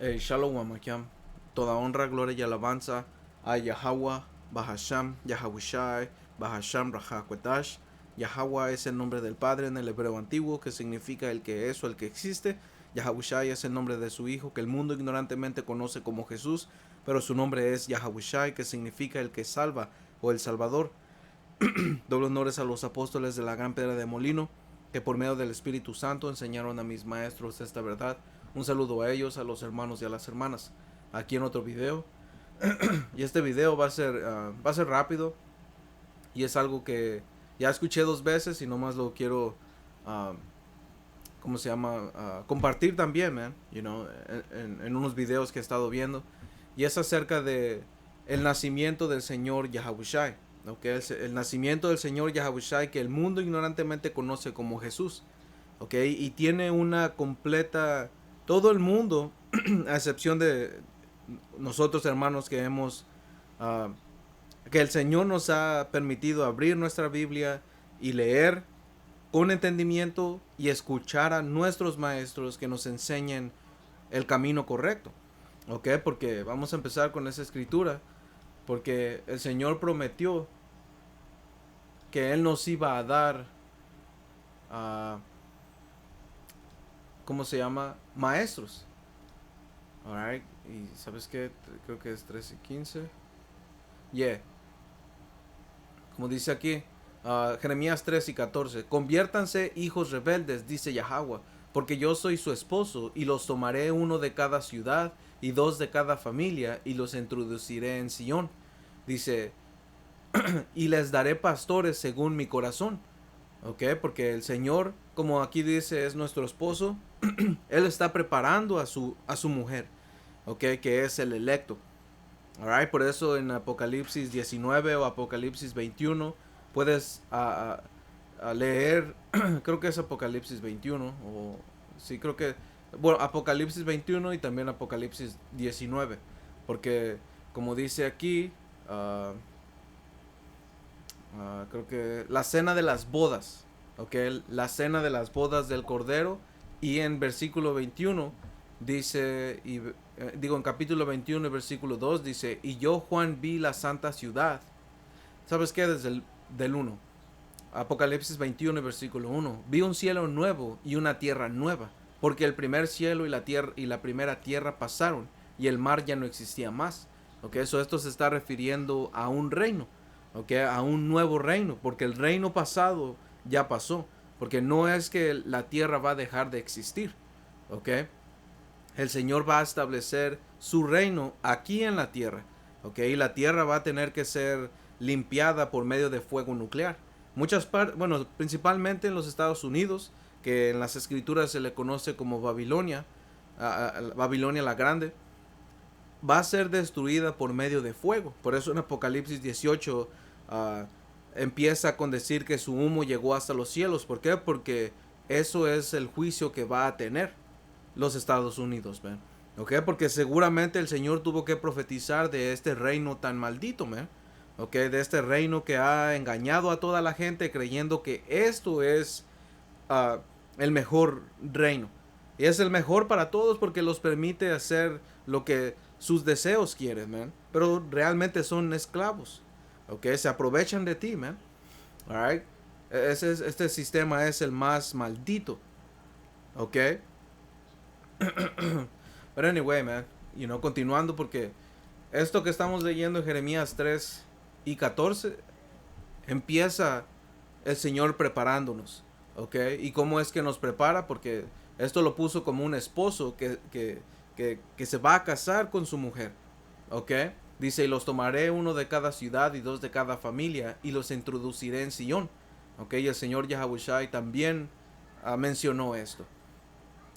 Shalom Amakiam. Toda honra, gloria y alabanza a Yahweh, Bahasham, Yahawashi, Bahasham, Rahakwetash. Yahweh es el nombre del Padre en el hebreo antiguo, que significa el que es o el que existe. Yahawashi es el nombre de su Hijo, que el mundo ignorantemente conoce como Jesús, pero su nombre es Yahawashi, que significa el que salva o el Salvador. Doble honores a los apóstoles de la gran piedra de molino, que por medio del Espíritu Santo enseñaron a mis maestros esta verdad. Un saludo a ellos, a los hermanos y a las hermanas. Aquí en otro video. Y este video va a ser rápido. Y es algo que ya escuché 2 veces y nomás lo quiero, uh, ¿cómo se llama? Compartir también, man. En unos videos que he estado viendo. Y es acerca de el nacimiento del Señor Yahawashi. Okay, el nacimiento del Señor Yahawashi, que el mundo ignorantemente conoce como Jesús. Okay, y tiene una completa, todo el mundo, a excepción de nosotros hermanos que uh, que el Señor nos ha permitido abrir nuestra Biblia y leer con entendimiento y escuchar a nuestros maestros que nos enseñen el camino correcto. Okay, porque vamos a empezar con esa escritura. Porque el Señor prometió que Él nos iba a dar, uh, ¿cómo se llama? Maestros. Alright, y ¿sabes qué? Creo que es 13:15. Yeah. Como dice aquí, Jeremías 13:14. Conviértanse hijos rebeldes, dice Yahweh, porque yo soy su esposo, y los tomaré uno de cada ciudad y dos de cada familia, y los introduciré en Sion. Dice, y les daré pastores según mi corazón. Ok, porque el Señor, como aquí dice, es nuestro esposo. Él está preparando a su mujer, ok, que es el electo. Alright, por eso en Apocalipsis 19 o Apocalipsis 21 puedes leer, creo que es Apocalipsis 21, o sí, creo que, bueno, Apocalipsis 21 y también Apocalipsis 19, porque como dice aquí, creo que la cena de las bodas, ok, la cena de las bodas del Cordero, y en versículo 21 dice, digo en capítulo 21 versículo 2 dice, y yo Juan vi la santa ciudad. ¿Sabes qué? Desde el del 1. Apocalipsis 21 versículo 1. Vi un cielo nuevo y una tierra nueva, porque el primer cielo y la tierra y la primera tierra pasaron y el mar ya no existía más. Ok, eso esto se está refiriendo a un reino, ok, a un nuevo reino, porque el reino pasado ya pasó, porque no es que la tierra va a dejar de existir, ok. El Señor va a establecer su reino aquí en la tierra, ok, y la tierra va a tener que ser limpiada por medio de fuego nuclear. Muchas partes, bueno, principalmente en los Estados Unidos, que en las escrituras se le conoce como Babilonia, Babilonia la Grande, va a ser destruida por medio de fuego. Por eso en Apocalipsis 18 empieza con decir que su humo llegó hasta los cielos. ¿Por qué? Porque eso es el juicio que va a tener los Estados Unidos, man. ¿Ok? Porque seguramente el Señor tuvo que profetizar de este reino tan maldito, man. ¿Ok? De este reino que ha engañado a toda la gente creyendo que esto es el mejor reino. Y es el mejor para todos porque los permite hacer lo que sus deseos quieren, man. Pero realmente son esclavos. ¿Ok? Se aprovechan de ti, man. Alright. Este sistema es el más maldito. ¿Ok? But anyway, man. Continuando porque esto que estamos leyendo en Jeremías 3:14 empieza el Señor preparándonos, ¿ok? ¿Y cómo es que nos prepara? Porque esto lo puso como un esposo que se va a casar con su mujer, ¿ok? Dice, y los tomaré uno de cada ciudad y dos de cada familia y los introduciré en Sion, ¿ok? Y el Señor Yahawashi también mencionó esto,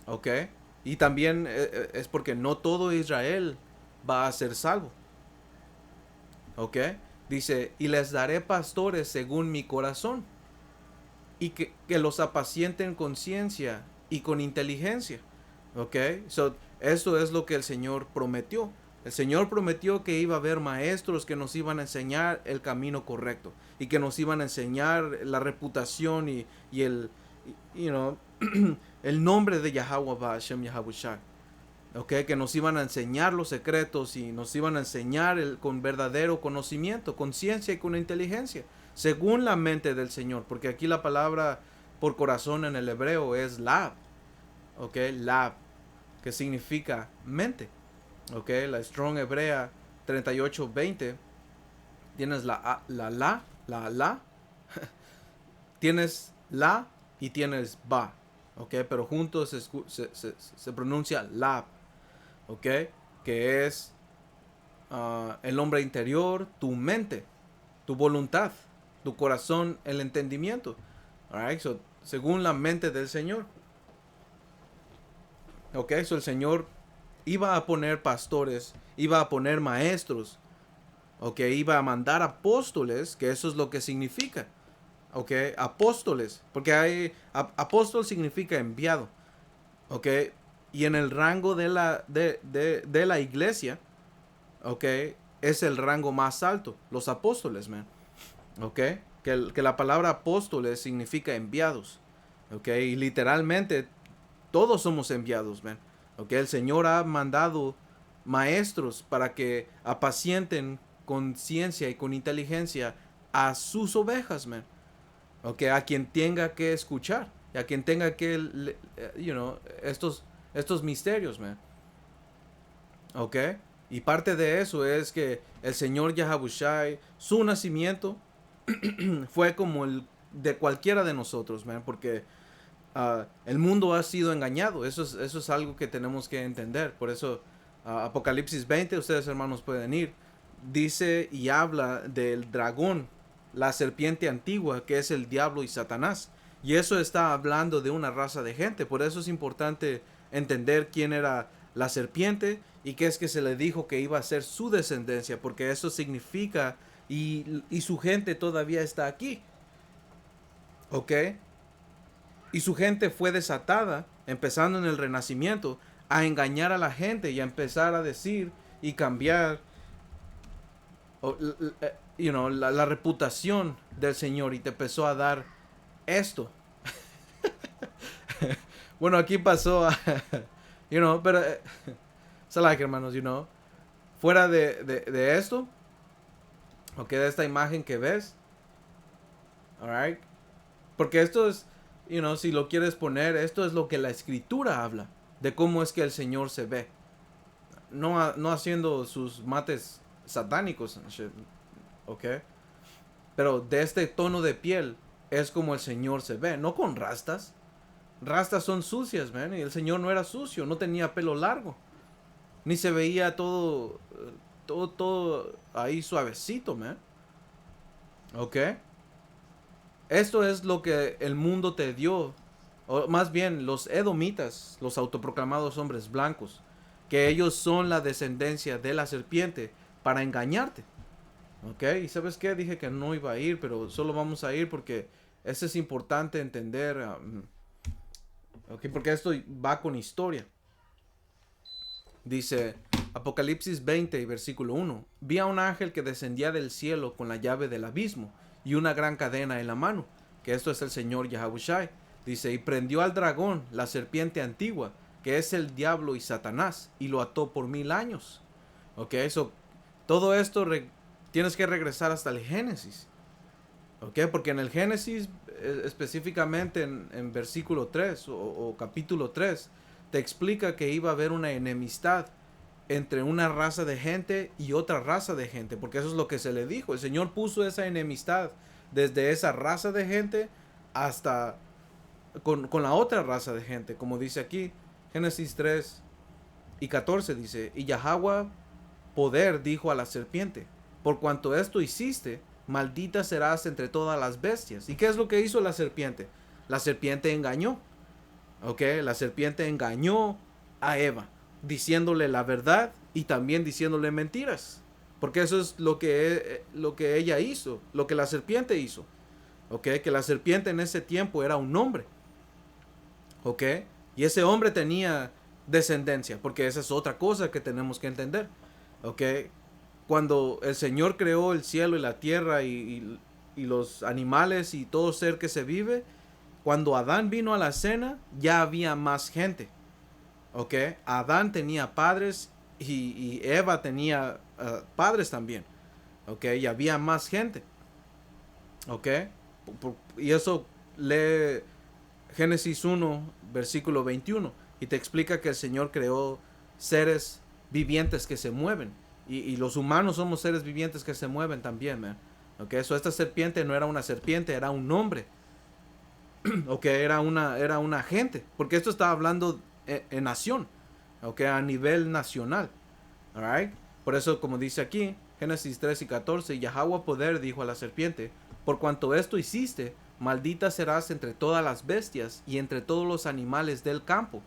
¿ok? Y también es porque no todo Israel va a ser salvo, ¿ok? Dice, y les daré pastores según mi corazón, y que los apacienten con ciencia y con inteligencia. ¿Ok? Eso es lo que el Señor prometió. El Señor prometió que iba a haber maestros que nos iban a enseñar el camino correcto y que nos iban a enseñar la reputación y you know, el nombre de Yahweh Hashem Yahabushai. Okay, que nos iban a enseñar los secretos y nos iban a enseñar con verdadero conocimiento, con ciencia y con inteligencia, según la mente del Señor, porque aquí la palabra por corazón en el hebreo es lab, okay, lab, que significa mente, okay, la Strong Hebrea 38:20, tienes la, tienes la y tienes ba, okay, pero juntos se pronuncia lab. ¿Ok? Que es el hombre interior, tu mente, tu voluntad, tu corazón, el entendimiento. Alright, so, según la mente del Señor. ¿Ok? So el Señor iba a poner pastores, iba a poner maestros, ¿ok? Iba a mandar apóstoles, que eso es lo que significa. ¿Ok? Apóstoles, porque apóstol significa enviado. ¿Ok? Y en el rango de la iglesia, ok, es el rango más alto, los apóstoles, man. Ok, que la palabra apóstoles significa enviados. Ok, y literalmente todos somos enviados, man. Ok, el Señor ha mandado maestros para que apacienten con ciencia y con inteligencia a sus ovejas, man. Ok, a quien tenga que escuchar, y a quien tenga que, estos misterios, man. Ok, y parte de eso es que el Señor Yahabushai, su nacimiento fue como el de cualquiera de nosotros, man, porque el mundo ha sido engañado. Eso es algo que tenemos que entender. Por eso, Apocalipsis 20, ustedes hermanos pueden ir, dice y habla del dragón, la serpiente antigua, que es el diablo y Satanás. Y eso está hablando de una raza de gente. Por eso es importante entender quién era la serpiente y qué es que se le dijo que iba a ser su descendencia, porque eso significa y su gente todavía está aquí. ¿Ok? Y su gente fue desatada, empezando en el Renacimiento, a engañar a la gente y a empezar a decir y cambiar la reputación del Señor, y te empezó a dar esto. Bueno, aquí pasó, pero, like, hermanos, fuera de esto, ok, de esta imagen que ves, alright, porque esto es, si lo quieres poner, esto es lo que la escritura habla de cómo es que el Señor se ve. No haciendo sus mates satánicos, ok. Pero de este tono de piel es como el Señor se ve, no con rastas. Rastas son sucias, man, y el Señor no era sucio, no tenía pelo largo, ni se veía todo ahí suavecito, man. Ok. Esto es lo que el mundo te dio, o más bien los edomitas, los autoproclamados hombres blancos, que ellos son la descendencia de la serpiente para engañarte. Ok, y ¿sabes qué? Dije que no iba a ir, pero solo vamos a ir porque eso es importante entender. Ok, porque esto va con historia. Dice Apocalipsis 20, versículo 1. Vi a un ángel que descendía del cielo con la llave del abismo y una gran cadena en la mano, que esto es el Señor Yahabushai. Dice, y prendió al dragón, la serpiente antigua, que es el diablo y Satanás, y lo ató por 1000 años. Ok, todo esto tienes que regresar hasta el Génesis. Ok, porque en el Génesis, específicamente en versículo 3 o capítulo 3, te explica que iba a haber una enemistad entre una raza de gente y otra raza de gente, porque eso es lo que se le dijo. El Señor puso esa enemistad desde esa raza de gente hasta con la otra raza de gente, como dice aquí, Génesis 3 y 14 dice, y Yahweh poder dijo a la serpiente, por cuanto esto hiciste, maldita serás entre todas las bestias. ¿Y qué es lo que hizo la serpiente? La serpiente engañó. Ok, la serpiente engañó a Eva, diciéndole la verdad y también diciéndole mentiras. Porque eso es lo que ella hizo, lo que la serpiente hizo. Ok, que la serpiente en ese tiempo era un hombre. Ok, y ese hombre tenía descendencia, porque esa es otra cosa que tenemos que entender. Ok, cuando el Señor creó el cielo y la tierra y los animales y todo ser que se vive, cuando Adán vino a la escena, ya había más gente. ¿Ok? Adán tenía padres y Eva tenía padres también. ¿Ok? Y había más gente. ¿Ok? Y eso lee Génesis 1, versículo 21. Y te explica que el Señor creó seres vivientes que se mueven. Y los humanos somos seres vivientes que se mueven también, man. ¿Ok? So esta serpiente no era una serpiente, era un hombre. ¿Ok? Era una gente. Porque esto estaba hablando en nación. ¿Ok? A nivel nacional. Alright. Por eso, como dice aquí, Génesis 3 y 14, Yahweh poder dijo a la serpiente, por cuanto esto hiciste, maldita serás entre todas las bestias y entre todos los animales del campo.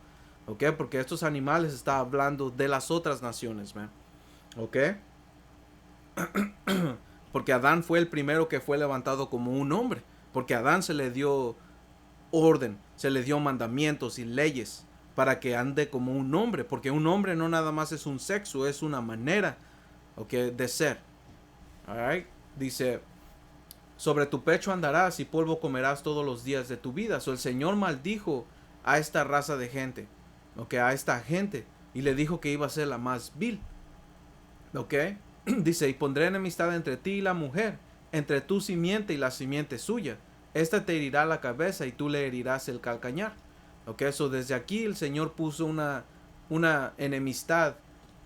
¿Ok? Porque estos animales está hablando de las otras naciones, man. ¿Ok? Porque Adán fue el primero que fue levantado como un hombre. Porque a Adán se le dio orden, se le dio mandamientos y leyes para que ande como un hombre, porque un hombre no nada más es un sexo, es una manera, okay, de ser. Alright. Dice, sobre tu pecho andarás y polvo comerás todos los días de tu vida. So, el Señor maldijo a esta raza de gente, okay, a esta gente, y le dijo que iba a ser la más vil. ¿Ok? Dice, y pondré enemistad entre ti y la mujer, entre tu simiente y la simiente suya. Esta te herirá la cabeza y tú le herirás el calcañar. ¿Ok? Eso desde aquí el Señor puso una enemistad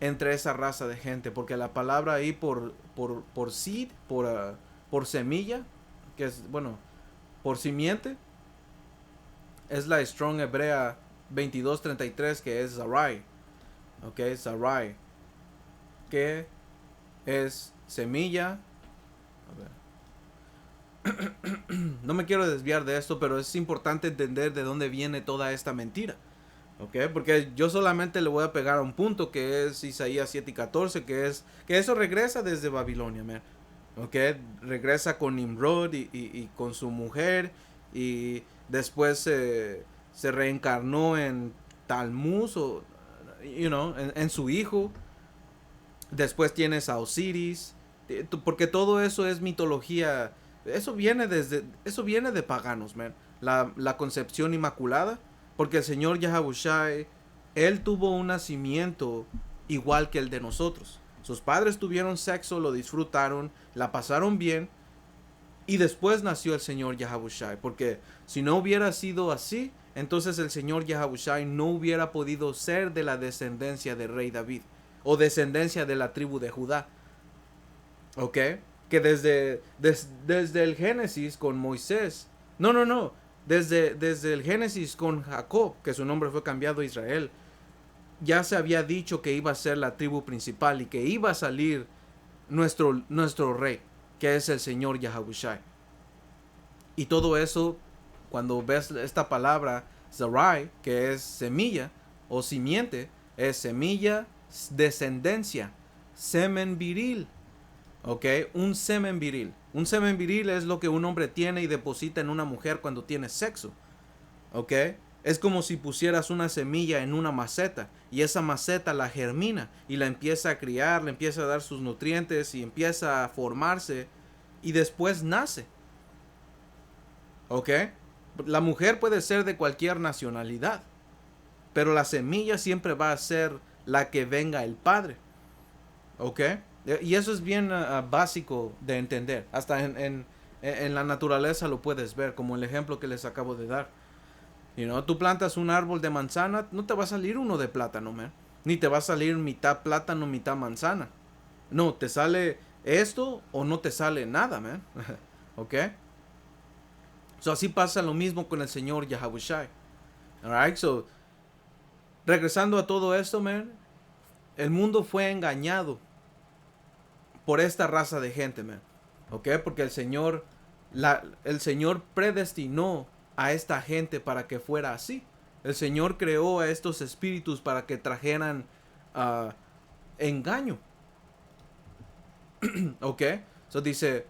entre esa raza de gente. Porque la palabra ahí por seed, por semilla, que es, bueno, por simiente, es la Strong Hebrea 22:33, que es Zarai. ¿Ok? Zarai. Que es semilla. A ver. No me quiero desviar de esto, pero es importante entender de dónde viene toda esta mentira. ¿Ok? Porque yo solamente le voy a pegar a un punto, que es Isaías 7 y 14, que eso regresa desde Babilonia, man. ¿Ok? Regresa con Nimrod y con su mujer, y después se reencarnó en Talmuz, o, en su hijo. Después tienes a Osiris, porque todo eso es mitología. Eso viene de paganos, man. La concepción inmaculada, porque el Señor Yahabushai, él tuvo un nacimiento igual que el de nosotros. Sus padres tuvieron sexo, lo disfrutaron, la pasaron bien, y después nació el Señor Yahabushai. Porque si no hubiera sido así, entonces el Señor Yahabushai no hubiera podido ser de la descendencia del rey David, o descendencia de la tribu de Judá. ¿Ok? Que desde el Génesis con Moisés. No. Desde el Génesis con Jacob, que su nombre fue cambiado a Israel, ya se había dicho que iba a ser la tribu principal y que iba a salir nuestro rey, que es el Señor Yahabushai. Y todo eso, cuando ves esta palabra Zarai, que es semilla o simiente, es semilla, descendencia, semen viril. ¿Ok? Un semen viril. Un semen viril es lo que un hombre tiene y deposita en una mujer cuando tiene sexo. ¿Ok? Es como si pusieras una semilla en una maceta y esa maceta la germina y la empieza a criar, le empieza a dar sus nutrientes y empieza a formarse y después nace. ¿Ok? La mujer puede ser de cualquier nacionalidad, pero la semilla siempre va a ser la que venga el padre. ¿Ok? Y eso es bien básico de entender. Hasta en la naturaleza lo puedes ver, como el ejemplo que les acabo de dar. Tú plantas un árbol de manzana, no te va a salir uno de plátano, man. Ni te va a salir mitad plátano, mitad manzana. No, te sale esto o no te sale nada, man. ¿Ok? So, así pasa lo mismo con el Señor Yahabushai. Alright, so, regresando a todo esto, man, el mundo fue engañado por esta raza de gente, man. ¿Ok? Porque el Señor predestinó a esta gente para que fuera así. El Señor creó a estos espíritus para que trajeran engaño. ¿Ok? So dice,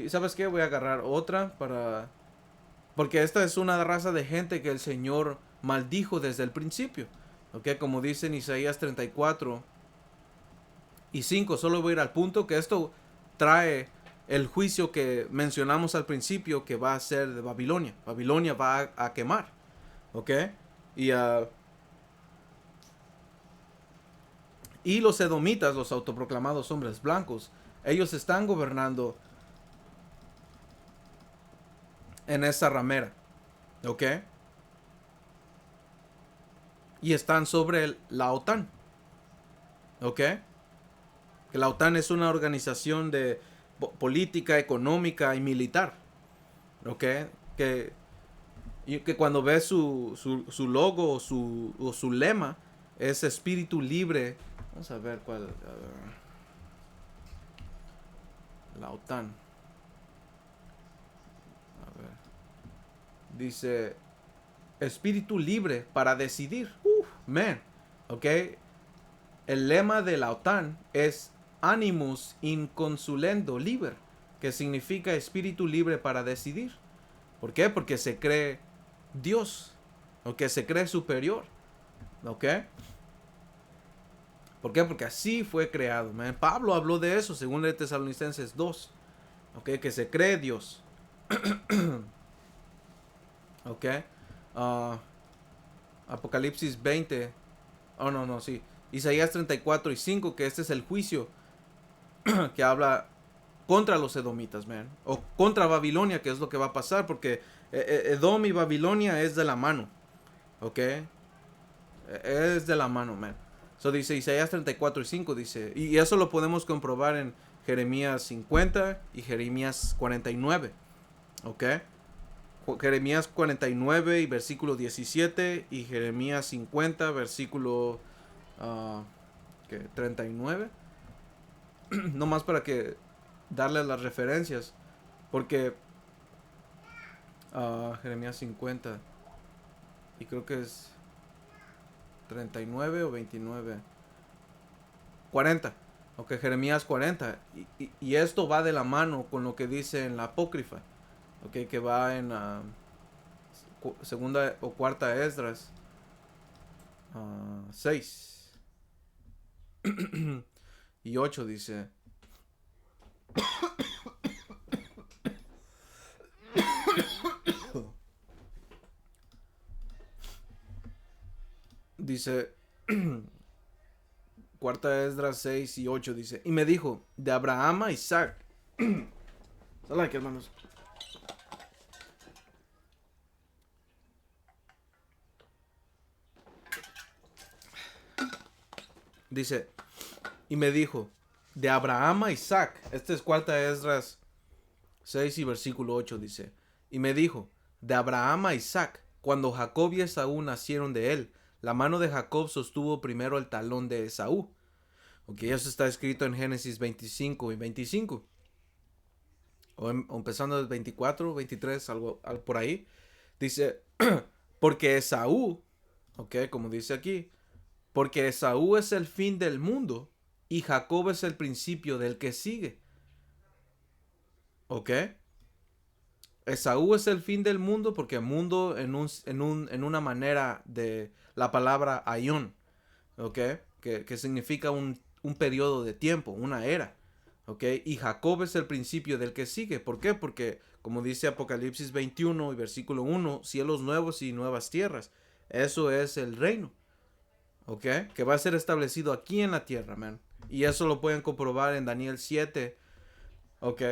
¿sabes qué? Voy a agarrar otra porque esta es una raza de gente que el Señor maldijo desde el principio. ¿Ok? Como dice en Isaías 34 y 5. Solo voy a ir al punto, que esto trae el juicio que mencionamos al principio que va a ser de Babilonia. Babilonia va a quemar, ¿ok? Y, y los edomitas, los autoproclamados hombres blancos, ellos están gobernando en esa ramera, ¿ok? Y están sobre la OTAN, ¿ok? Que la OTAN es una organización de política, económica y militar, ¿ok? Que, y que cuando ves su logo o su lema es espíritu libre. Vamos a ver cuál. A ver, la OTAN. A ver. Dice espíritu libre para decidir. Man. ¿Ok? El lema de la OTAN es Animus inconsulendo liber, que significa espíritu libre para decidir. ¿Por qué? Porque se cree Dios, o que se cree superior, ¿ok? ¿Por qué? Porque así fue creado, man. Pablo habló de eso, según el Tesalonicenses 2, ¿ok? Que se cree Dios, ¿ok? Uh, Apocalipsis 20, oh no, no, sí. Isaías 34:5, que este es el juicio que habla contra los edomitas, man. O contra Babilonia, que es lo que va a pasar, porque Edom y Babilonia es de la mano, ¿ok? Es de la mano, man. So dice Isaías 34:5, dice, y eso lo podemos comprobar en Jeremías 50 y Jeremías 49, ¿ok? Jeremías 49 y versículo 17 y Jeremías 50 versículo 39. No más para que darle las referencias, porque Jeremías 50 y creo que es 39 o 29. 40. Ok, Jeremías 40. Y esto va de la mano con lo que dice en la apócrifa. Ok, que va en segunda o cuarta Esdras 6 y 8 dice. Dice cuarta Esdras 6 y 8 dice. Y me dijo, de Abraham a Isaac. Hola, aquí, hermanos. Dice, y me dijo, de Abraham a Isaac. Este es cuarta Esdras 6 y versículo 8 dice. Y me dijo, de Abraham a Isaac, cuando Jacob y Esaú nacieron de él, la mano de Jacob sostuvo primero el talón de Esaú. Ok, eso está escrito en Génesis 25 y 25. O empezando el 24, 23, algo por ahí. Dice, porque Esaú, ok, como dice aquí, porque Esaú es el fin del mundo y Jacob es el principio del que sigue. ¿Ok? Esaú es el fin del mundo porque mundo en una manera de la palabra aion, ¿ok? Que significa un periodo de tiempo, una era, ¿ok? Y Jacob es el principio del que sigue. ¿Por qué? Porque, como dice Apocalipsis 21 y versículo 1, cielos nuevos y nuevas tierras. Eso es el reino, ¿ok? Que va a ser establecido aquí en la tierra, man. Y eso lo pueden comprobar en Daniel 7, ¿ok?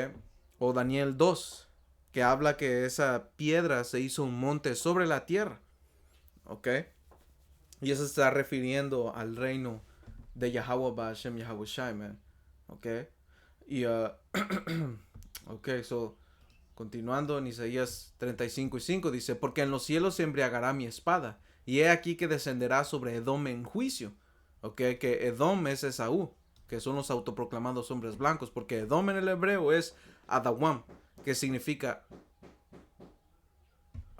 O Daniel 2, que habla que esa piedra se hizo un monte sobre la tierra, ¿ok? Y eso se está refiriendo al reino de Yahweh Ba'Shem Yahweh Shai, man, ¿ok? Y, ok, so, continuando en Isaías 35:5 dice, porque en los cielos se embriagará mi espada, y he aquí que descenderá sobre Edom en juicio, ok, que Edom es Esaú, que son los autoproclamados hombres blancos, porque Edom en el hebreo es Adawam, que significa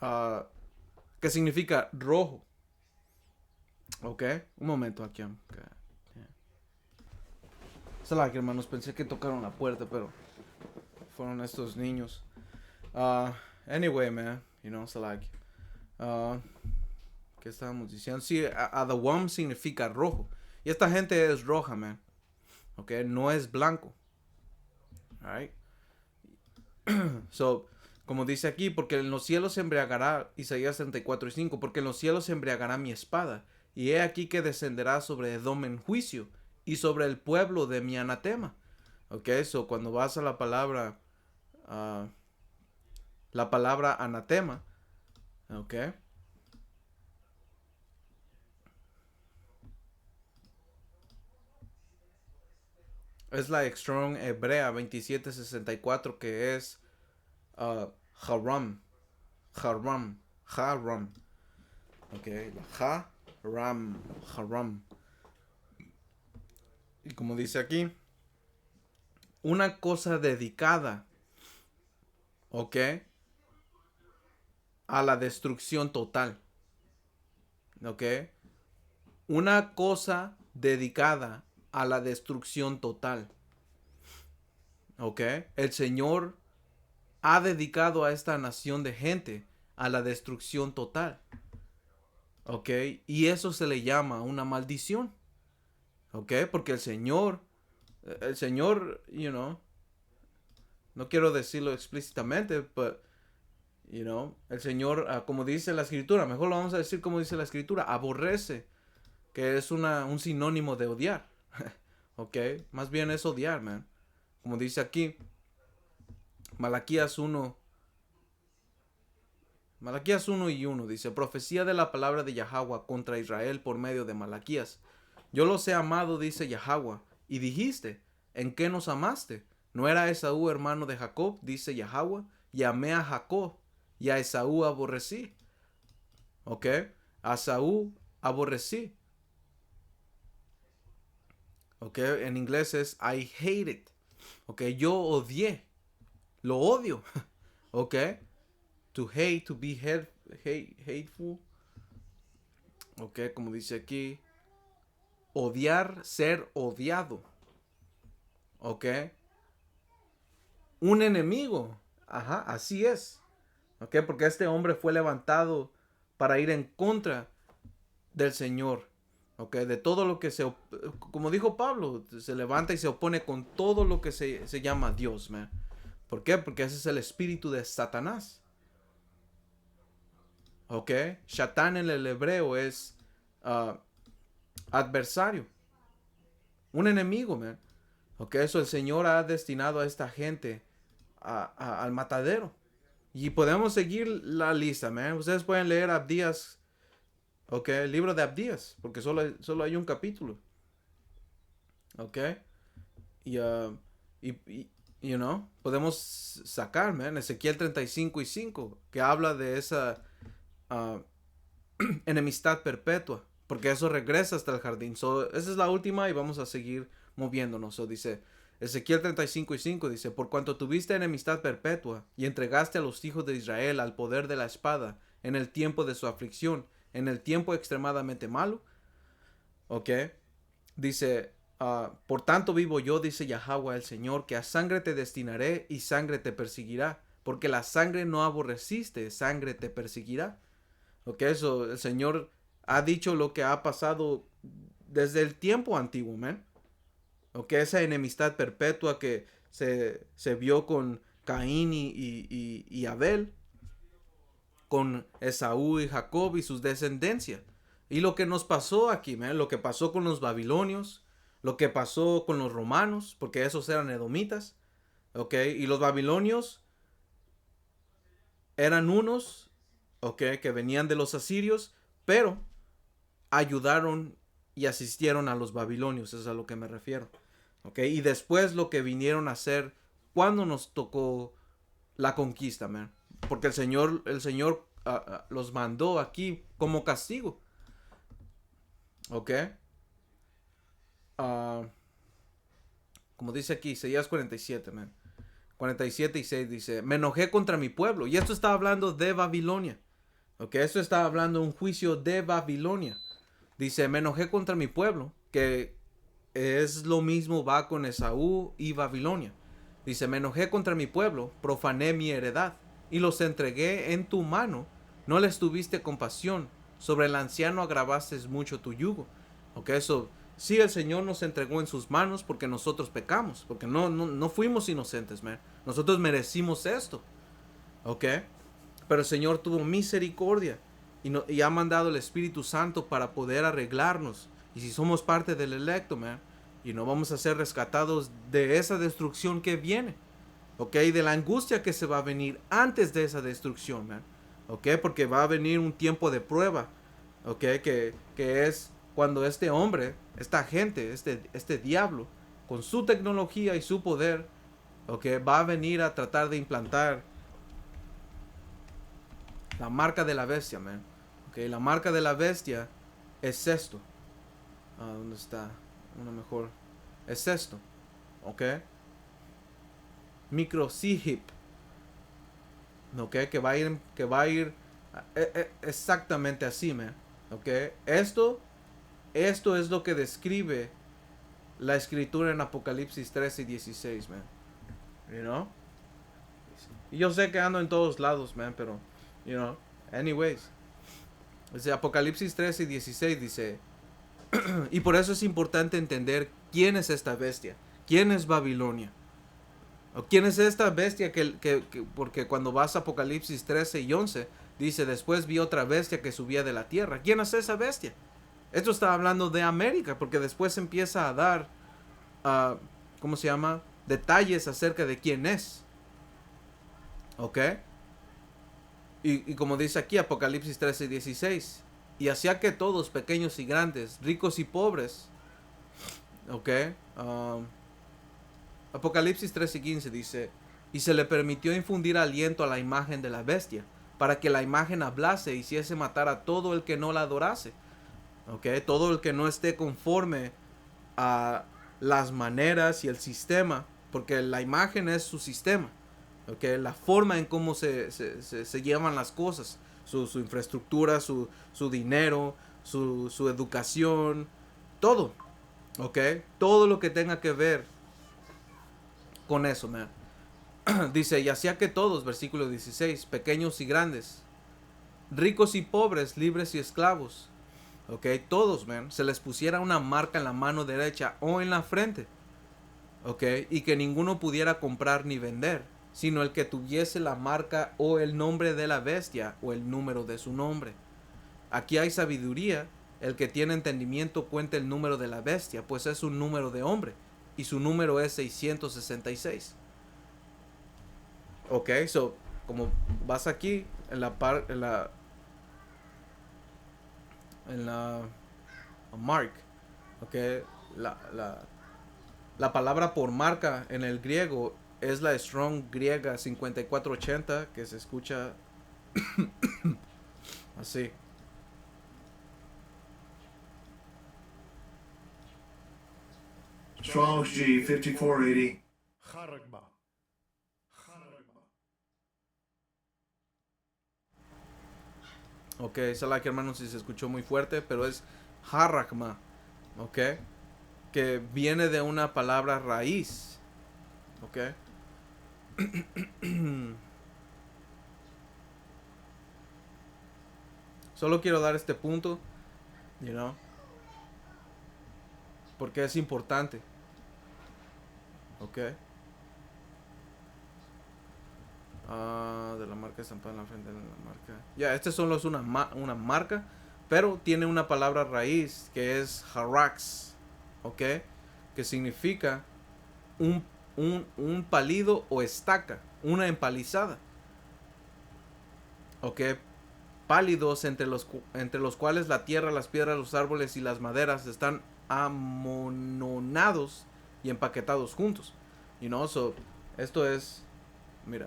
uh, rojo, ok, un momento aquí, okay. Salah, hermanos, pensé que tocaron la puerta, pero fueron estos niños. Anyway, man, you know, Salah. ¿Qué estábamos diciendo? Sí, Adawam significa rojo. Y esta gente es roja, man. Ok, no es blanco. Alright. So, como dice aquí, porque en los cielos se embriagará, Isaías 34:5, porque en los cielos se embriagará mi espada, y he aquí que descenderá sobre Edom en juicio, y sobre el pueblo de mi anatema. Ok, so cuando vas a uh, la palabra anatema, ok, es la Strong Hebrea 2764, que es uh, haram, haram, haram, ok, la haram, haram. Y como dice aquí, una cosa dedicada, ok, a la destrucción total, ok, una cosa dedicada a la destrucción total, ok, el Señor ha dedicado a esta nación de gente a la destrucción total, ok, y eso se le llama una maldición, ok, porque el Señor, no quiero decirlo explícitamente, pero el Señor, como dice la escritura, mejor lo vamos a decir como dice la escritura, aborrece, que es un sinónimo de odiar. Ok, más bien es odiar, man. Como dice aquí, Malaquías 1, Malaquías 1:1 dice, profecía de la palabra de Yahweh contra Israel por medio de Malaquías. Yo los he amado, dice Yahweh, y dijiste, ¿en qué nos amaste? ¿No era Esaú hermano de Jacob? Dice Yahweh, y amé a Jacob, y a Esaú aborrecí. Ok, a Esaú aborrecí. Ok, en inglés es I hate it. Ok, yo odié, lo odio. Ok, to hate, to be hateful. Ok, como dice aquí, odiar, ser odiado. Ok, un enemigo. Ajá, así es. Ok, porque este hombre fue levantado para ir en contra del Señor. Ok, de todo lo que como dijo Pablo, se levanta y se opone con todo lo que se llama Dios, man. ¿Por qué? Porque ese es el espíritu de Satanás. Ok, Shatán en el hebreo es uh, adversario, un enemigo, man. Ok, eso el Señor ha destinado a esta gente al matadero. Y podemos seguir la lista, man. Ustedes pueden leer Abdías, ok, el libro de Abdías, porque solo hay un capítulo. Ok, y, podemos sacar, man, Ezequiel 35:5, que habla de esa uh, enemistad perpetua, porque eso regresa hasta el jardín. Esa es la última y vamos a seguir moviéndonos. Dice Ezequiel 35:5, dice, por cuanto tuviste enemistad perpetua y entregaste a los hijos de Israel al poder de la espada en el tiempo de su aflicción, en el tiempo extremadamente malo, ok, dice, por tanto vivo yo, dice Yahweh el Señor, que a sangre te destinaré y sangre te perseguirá, porque la sangre no aborreciste, sangre te perseguirá. Ok, eso el Señor ha dicho lo que ha pasado desde el tiempo antiguo, man. Ok, esa enemistad perpetua que se vio con Caín y Abel, con Esaú y Jacob y sus descendencias. Y lo que nos pasó aquí, man, lo que pasó con los babilonios, lo que pasó con los romanos, porque esos eran edomitas, ok, y los babilonios eran unos, ok, que venían de los asirios, pero ayudaron y asistieron a los babilonios, es a lo que me refiero. ¿Ok? Y después lo que vinieron a hacer cuando nos tocó la conquista, man. Porque el Señor los mandó aquí como castigo. ¿Ok? Uh, como dice aquí, Isaías 47, man. 47:6 dice, me enojé contra mi pueblo. Y esto está hablando de Babilonia. ¿Ok? Esto está hablando de un juicio de Babilonia. Dice, me enojé contra mi pueblo, que es lo mismo va con Esaú y Babilonia. Dice, me enojé contra mi pueblo, profané mi heredad, y los entregué en tu mano. No les tuviste compasión, sobre el anciano agravaste mucho tu yugo. Ok, eso Sí, el Señor nos entregó en sus manos porque nosotros pecamos, porque no fuimos inocentes, man. Nosotros merecimos esto, ¿ok? Pero el Señor tuvo misericordia y ha mandado el Espíritu Santo para poder arreglarnos. Y si somos parte del electo, man, y no vamos a ser rescatados de esa destrucción que viene, ¿ok? De la angustia que se va a venir antes de esa destrucción, man, ¿ok? Porque va a venir un tiempo de prueba, ¿ok? Que es cuando este hombre, esta gente, este diablo, con su tecnología y su poder, ¿ok? Va a venir a tratar de implantar la marca de la bestia, man. ¿Ok? La marca de la bestia es esto. ¿Dónde está? Una mejor. Es esto, ¿ok? Microchip, ¿ok? Que va a ir exactamente así, man. ¿Ok? Esto es lo que describe la escritura en Apocalipsis 13 y 16, man. You know? Y yo sé que ando en todos lados, man, pero, you know, anyways. Dice Apocalipsis 13 y 16 dice, y por eso es importante entender quién es esta bestia, quién es Babilonia, o quién es esta bestia porque cuando vas a Apocalipsis 13 y 11, dice, después vi otra bestia que subía de la tierra. ¿Quién es esa bestia? Esto está hablando de América, porque después empieza a dar, uh, ¿cómo se llama? Detalles acerca de quién es. ¿Ok? Y como dice aquí Apocalipsis 13 y 16, y hacía que todos, pequeños y grandes, ricos y pobres, ¿ok? Um, Apocalipsis 13 y 15 dice, y se le permitió infundir aliento a la imagen de la bestia, para que la imagen hablase e hiciese matar a todo el que no la adorase. ¿Ok? Todo el que no esté conforme a las maneras y el sistema, porque la imagen es su sistema. ¿Ok? La forma en cómo se llevan las cosas, su infraestructura, su dinero, su educación, todo. ¿Ok? Todo lo que tenga que ver con eso, man. Dice, y hacía que todos, versículo 16, pequeños y grandes, ricos y pobres, libres y esclavos, ok, todos, man, se les pusiera una marca en la mano derecha o en la frente, ok, y que ninguno pudiera comprar ni vender, sino el que tuviese la marca o el nombre de la bestia o el número de su nombre. Aquí hay sabiduría, el que tiene entendimiento cuenta el número de la bestia, pues es un número de hombre, y su número es 666. Ok, so, como vas aquí en la en la mark, ok, la, la, la palabra por marca en el griego es la Strong griega 5480, que se escucha así. Strong's G 5480. Ok, Salak hermano si se escuchó muy fuerte, pero es harakma, ok, que viene de una palabra raíz, ok. Solo quiero dar este punto, you know, porque es importante, ok. De la marca estampada en la frente de la marca. Ya, este solo es una marca, pero tiene una palabra raíz que es harax, ok, que significa un, un palido o estaca, una empalizada, ok, pálidos entre los cuales la tierra, las piedras, los árboles y las maderas están amononados y empaquetados juntos, you know, so, esto es, mira,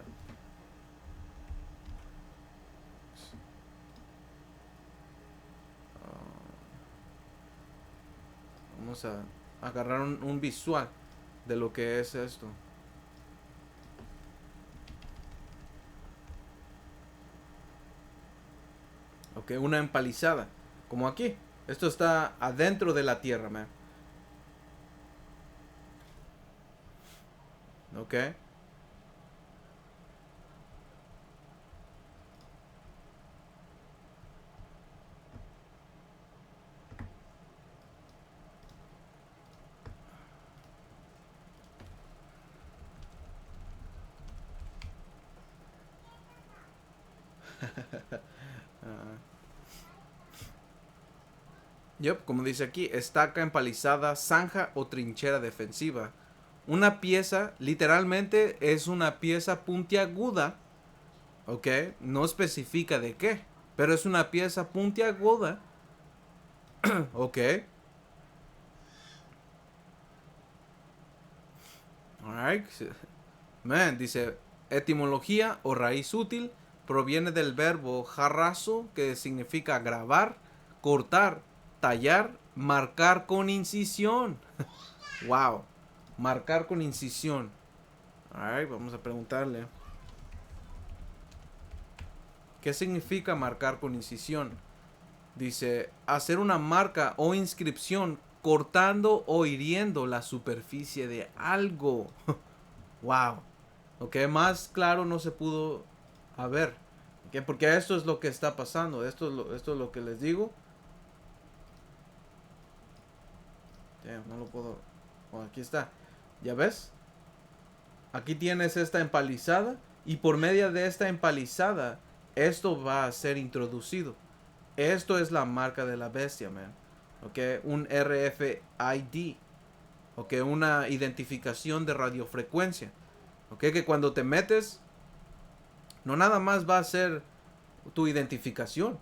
vamos a agarrar un visual de lo que es esto. Ok, una empalizada. Como aquí. Esto está adentro de la tierra, man. Ok. Yep, como dice aquí, estaca empalizada, zanja o trinchera defensiva. Una pieza, literalmente, es una pieza puntiaguda, ¿ok? No especifica de qué, pero es una pieza puntiaguda, ¿ok? Alright. Man, dice, etimología o raíz útil proviene del verbo jarrazo, que significa grabar, cortar, tallar, marcar con incisión. Wow, marcar con incisión. Alright, vamos a preguntarle. ¿Qué significa marcar con incisión? Dice, hacer una marca o inscripción cortando o hiriendo la superficie de algo. Wow. Ok, más claro no se pudo haber. Okay, porque esto es lo que está pasando. Esto es lo que les digo. Damn, no lo puedo. Oh, aquí está. ¿Ya ves? Aquí tienes esta empalizada. Y por medio de esta empalizada, esto va a ser introducido. Esto es la marca de la bestia, man. Ok, un RFID. Ok, una identificación de radiofrecuencia. Ok, que cuando te metes, no nada más va a ser tu identificación,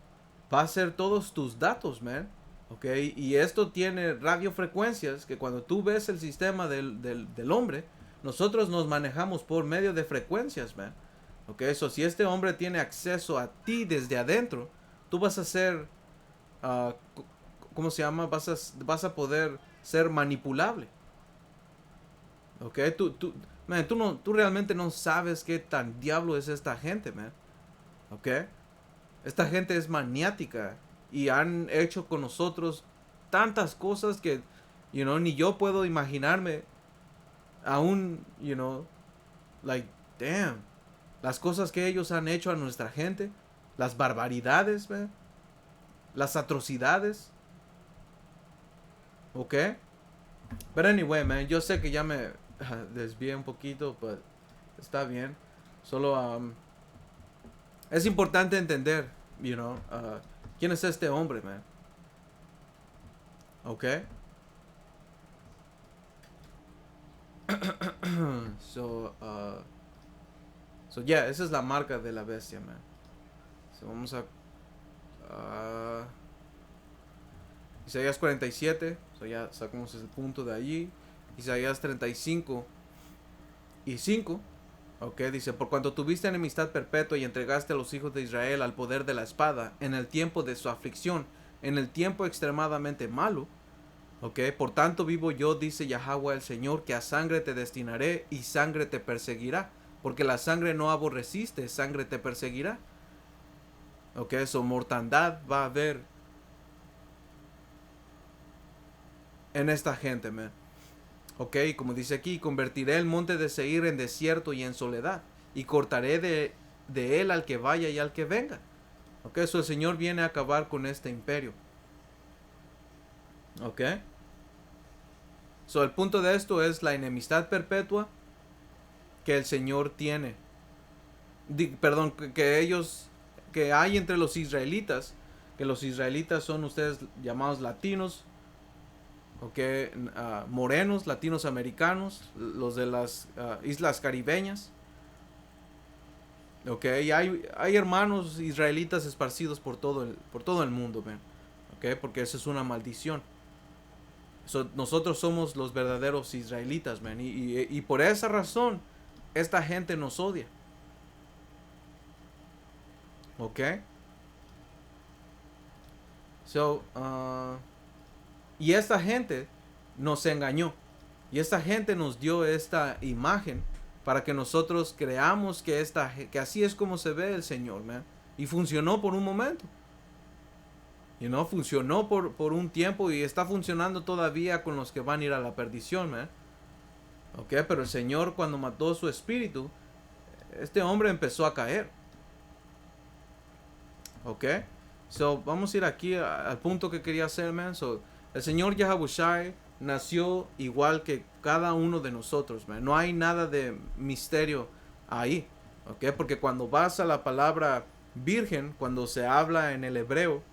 va a ser todos tus datos, man. Ok, y esto tiene radiofrecuencias que cuando tú ves el sistema del hombre, nosotros nos manejamos por medio de frecuencias, man. Ok, eso si este hombre tiene acceso a ti desde adentro, tú vas a ser, uh, ¿cómo se llama? Vas a poder ser manipulable. Ok, man, tú realmente no sabes qué tan diablo es esta gente, man. Ok, esta gente es maniática y han hecho con nosotros tantas cosas que, ni yo puedo imaginarme aún, like, damn, las cosas que ellos han hecho a nuestra gente, las barbaridades, man, las atrocidades, ¿ok? But anyway, man, yo sé que ya me desvié un poquito, pero está bien. Solo es importante entender, quién es este hombre, man. ¿Ok? So yeah, esa es la marca de la bestia, man. So vamos a Isaías 47, so ya sacamos el punto de allí. Isaías 35 y 5, ok, dice, por cuanto tuviste enemistad perpetua y entregaste a los hijos de Israel al poder de la espada, en el tiempo de su aflicción, en el tiempo extremadamente malo, ok, por tanto vivo yo, dice Yahweh el Señor, que a sangre te destinaré y sangre te perseguirá, porque la sangre no aborreciste, sangre te perseguirá. Ok, so mortandad va a haber en esta gente, man. Ok, como dice aquí, convertiré el monte de Seir en desierto y en soledad, y cortaré de él al que vaya y al que venga. Ok, so el Señor viene a acabar con este imperio. Ok. So el punto de esto es la enemistad perpetua que el Señor tiene. Perdón, que hay entre los israelitas, que los israelitas son ustedes llamados latinos, ok, morenos, latinos americanos, los de las islas caribeñas, ok, y hay hermanos israelitas esparcidos por todo el mundo, man, ok, porque eso es una maldición. Nosotros somos los verdaderos israelitas, man, y por esa razón esta gente nos odia, ok. Y esta gente nos engañó. Y esta gente nos dio esta imagen para que nosotros creamos que así es como se ve el Señor, man. Y funcionó por un momento. Funcionó por un tiempo y está funcionando todavía con los que van a ir a la perdición, man. Ok, pero el Señor cuando mató su espíritu, este hombre empezó a caer. Ok. Vamos a ir aquí al punto que quería hacer, man. El Señor Yahabushai nació igual que cada uno de nosotros, man. No hay nada de misterio ahí, ¿ok? Porque cuando vas a la palabra virgen, cuando se habla en el hebreo,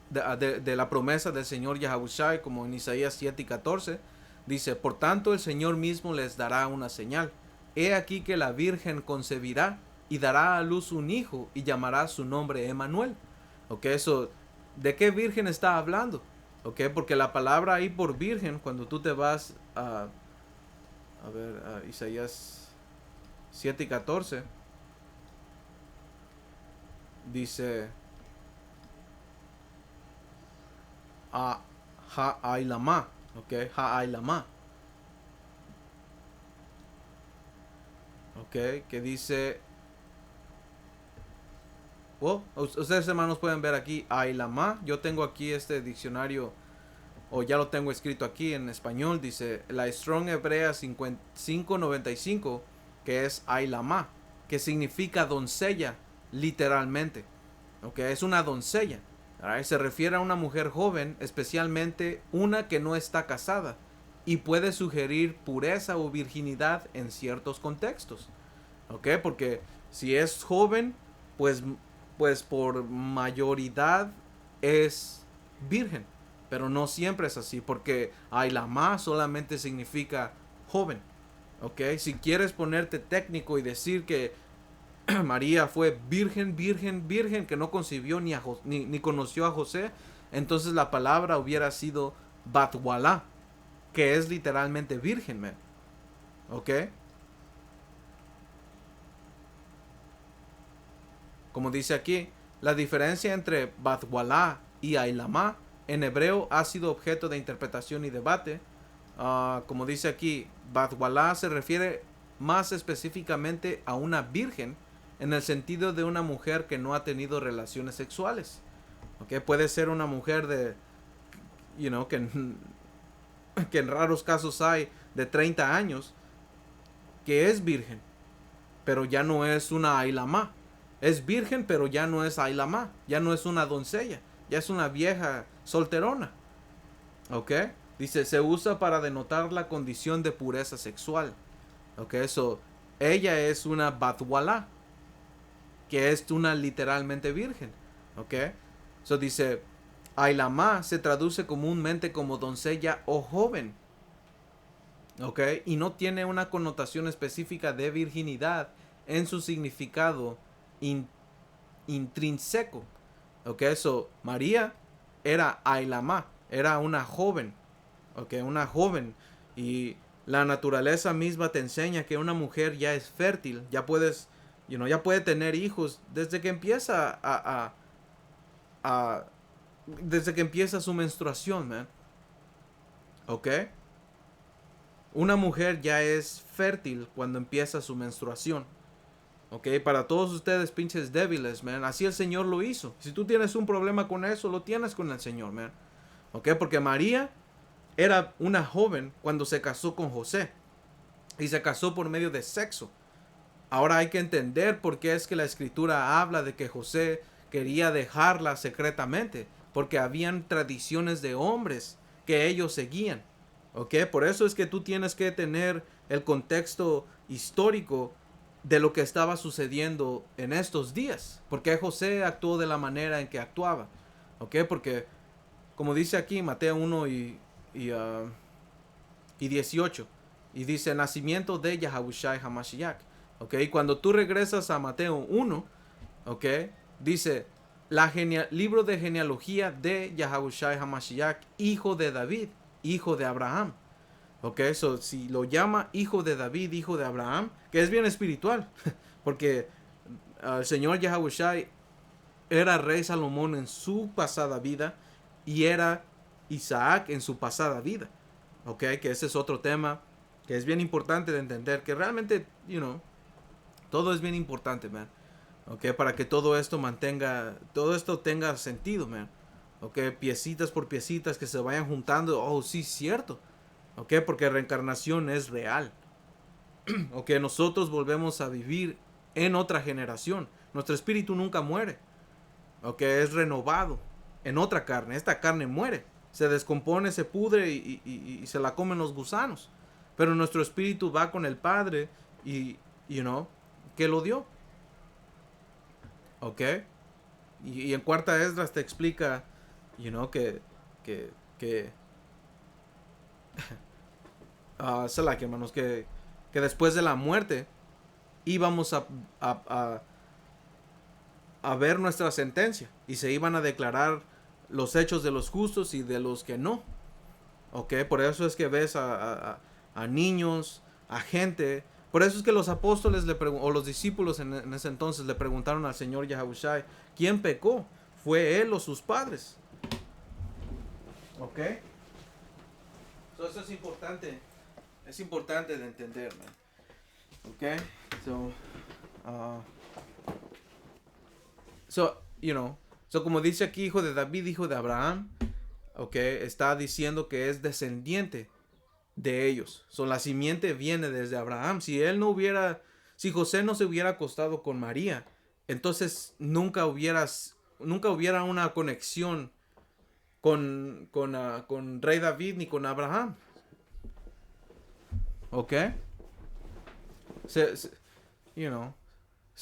de la promesa del Señor Yahushua, como en Isaías 7 y 14, dice, por tanto el Señor mismo les dará una señal. He aquí que la Virgen concebirá y dará a luz un hijo y llamará su nombre Emmanuel. Ok, eso, ¿de qué virgen está hablando? Ok, porque la palabra ahí por virgen, cuando tú te vas a Isaías 7 y 14, dice Ha'ailama, ok, Ha'ailama, ok, que dice, ustedes hermanos pueden ver aquí Ha'ailama. Yo tengo aquí este diccionario, o ya lo tengo escrito aquí en español, dice la Strong Hebrea 595, que es Ha'ailama, que significa doncella, literalmente, ok, es una doncella. Right? Se refiere a una mujer joven, especialmente una que no está casada, y puede sugerir pureza o virginidad en ciertos contextos. ¿Ok? Porque si es joven, pues, pues por mayoridad es virgen. Pero no siempre es así, porque Ailama solamente significa joven. ¿Ok? Si quieres ponerte técnico y decir que María fue virgen, virgen, virgen, que no concibió ni conoció a José, entonces la palabra hubiera sido Batwala, que es literalmente virgen, man. ¿Ok? Como dice aquí, la diferencia entre Batwala y Ailama en hebreo ha sido objeto de interpretación y debate. Como dice aquí, Batwala se refiere más específicamente a una virgen en el sentido de una mujer que no ha tenido relaciones sexuales. ¿Ok? Puede ser una mujer de, que en raros casos hay de 30 años que es virgen, pero ya no es una Ailama. Es virgen, pero ya no es Ailama, ya no es una doncella, ya es una vieja solterona. ¿Ok? Dice, se usa para denotar la condición de pureza sexual. ¿Ok? Eso, ella es una Batwala, que es una literalmente virgen. ¿Ok? Eso dice, Ailama se traduce comúnmente como doncella o joven. ¿Ok? Y no tiene una connotación específica de virginidad en su significado intrínseco. ¿Ok? Eso, María era Ailama, era una joven. ¿Ok? Una joven. Y la naturaleza misma te enseña que una mujer ya es fértil, ya puedes, ya puede tener hijos desde que empieza desde que empieza su menstruación, man. ¿Ok? Una mujer ya es fértil cuando empieza su menstruación. Ok, para todos ustedes pinches débiles, man. Así el Señor lo hizo. Si tú tienes un problema con eso, lo tienes con el Señor, man. Ok, porque María era una joven cuando se casó con José. Y se casó por medio de sexo. Ahora hay que entender por qué es que la escritura habla de que José quería dejarla secretamente. Porque habían tradiciones de hombres que ellos seguían. ¿Ok? Por eso es que tú tienes que tener el contexto histórico de lo que estaba sucediendo en estos días. Porque José actuó de la manera en que actuaba. ¿Ok? Porque, como dice aquí Mateo 1 y 18. Y dice, nacimiento de Yahushua Hamashiach. ¿Ok? Y cuando tú regresas a Mateo 1, ¿ok? Dice, libro de genealogía de Yahushua Hamashiach, hijo de David, hijo de Abraham. Ok, eso si lo llama hijo de David, hijo de Abraham, que es bien espiritual, porque el Señor Yahushua era rey Salomón en su pasada vida y era Isaac en su pasada vida. Ok, que ese es otro tema que es bien importante de entender, que realmente, todo es bien importante, man. Ok, para que todo esto tenga sentido, man. Ok, piecitas por piecitas que se vayan juntando. Oh, sí, cierto. Ok, porque reencarnación es real. Ok, nosotros volvemos a vivir en otra generación. Nuestro espíritu nunca muere. Ok, es renovado en otra carne. Esta carne muere. Se descompone, se pudre y se la comen los gusanos. Pero nuestro espíritu va con el Padre y, que lo dio. Ok. Y en Cuarta Esdras te explica que Salak, hermanos, que después de la muerte íbamos a ver nuestra sentencia y se iban a declarar los hechos de los justos y de los que no. Ok, por eso es que ves a niños, a gente. Por eso es que los apóstoles o los discípulos en ese entonces le preguntaron al Señor Yahushua, ¿quién pecó? ¿Fue él o sus padres? Ok. So, eso es importante. Es importante de entender, man. Ok. So, como dice aquí, hijo de David, hijo de Abraham, ok, está diciendo que es descendiente de ellos. So, la simiente viene desde Abraham. Si José no se hubiera acostado con María, entonces nunca hubiera una conexión con Rey David ni con Abraham. ¿Ok? Se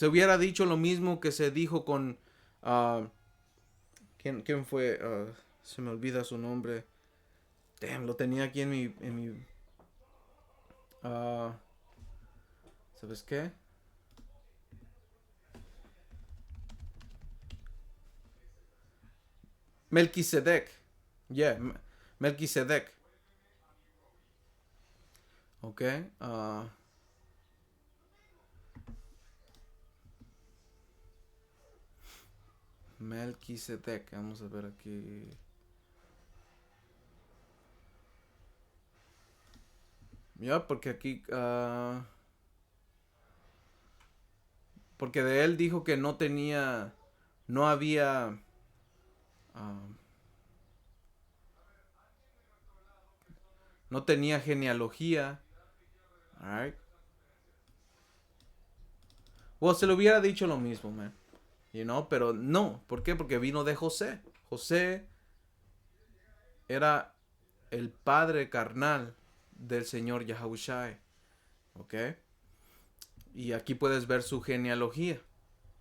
hubiera dicho lo mismo que se dijo con... ¿quién fue? Se me olvida su nombre. Damn, lo tenía aquí en mi ¿sabes qué? Melquisedec. Yeah, Melquisedec. Ok. Melquisedec. Vamos a ver aquí. Ya, porque aquí... porque de él dijo que no tenía... No había... no tenía genealogía. Alright. Well, se le hubiera dicho lo mismo, man. Pero no. ¿Por qué? Porque vino de José. José era el padre carnal del Señor Yahushua. ¿Ok? Y aquí puedes ver su genealogía.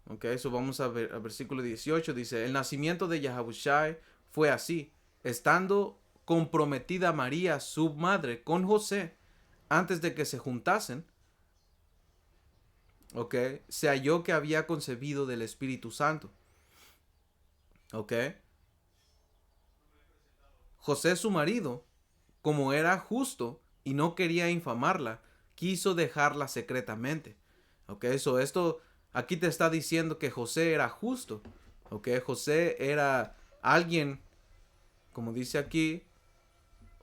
¿Ok? Eso vamos a ver al versículo 18. Dice, el nacimiento de Yahushua fue así. Estando comprometida María, su madre, con José, antes de que se juntasen, ¿ok? Se halló que había concebido del Espíritu Santo. ¿Ok? José, su marido, como era justo y no quería infamarla, quiso dejarla secretamente. ¿Ok? Esto aquí te está diciendo que José era justo. ¿Ok? José era alguien, como dice aquí,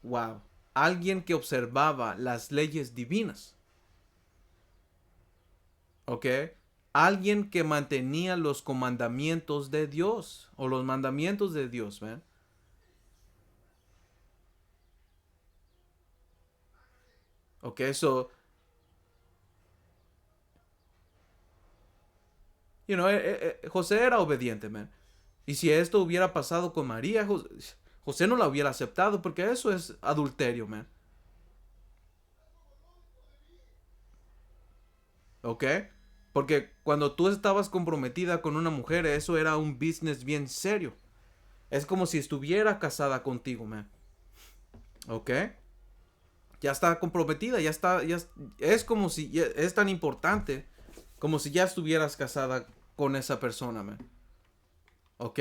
wow, alguien que observaba las leyes divinas. ¿Ok? Alguien que mantenía los comandamientos de Dios o los mandamientos de Dios, ¿ven? Ok, José era obediente, man. Y si esto hubiera pasado con María, José no la hubiera aceptado porque eso es adulterio, man. ¿Ok? Porque cuando tú estabas comprometida con una mujer, eso era un business bien serio. Es como si estuviera casada contigo, man. ¿Ok? Ya está comprometida, es como si, es tan importante como si ya estuvieras casada con esa persona, man. ¿Ok?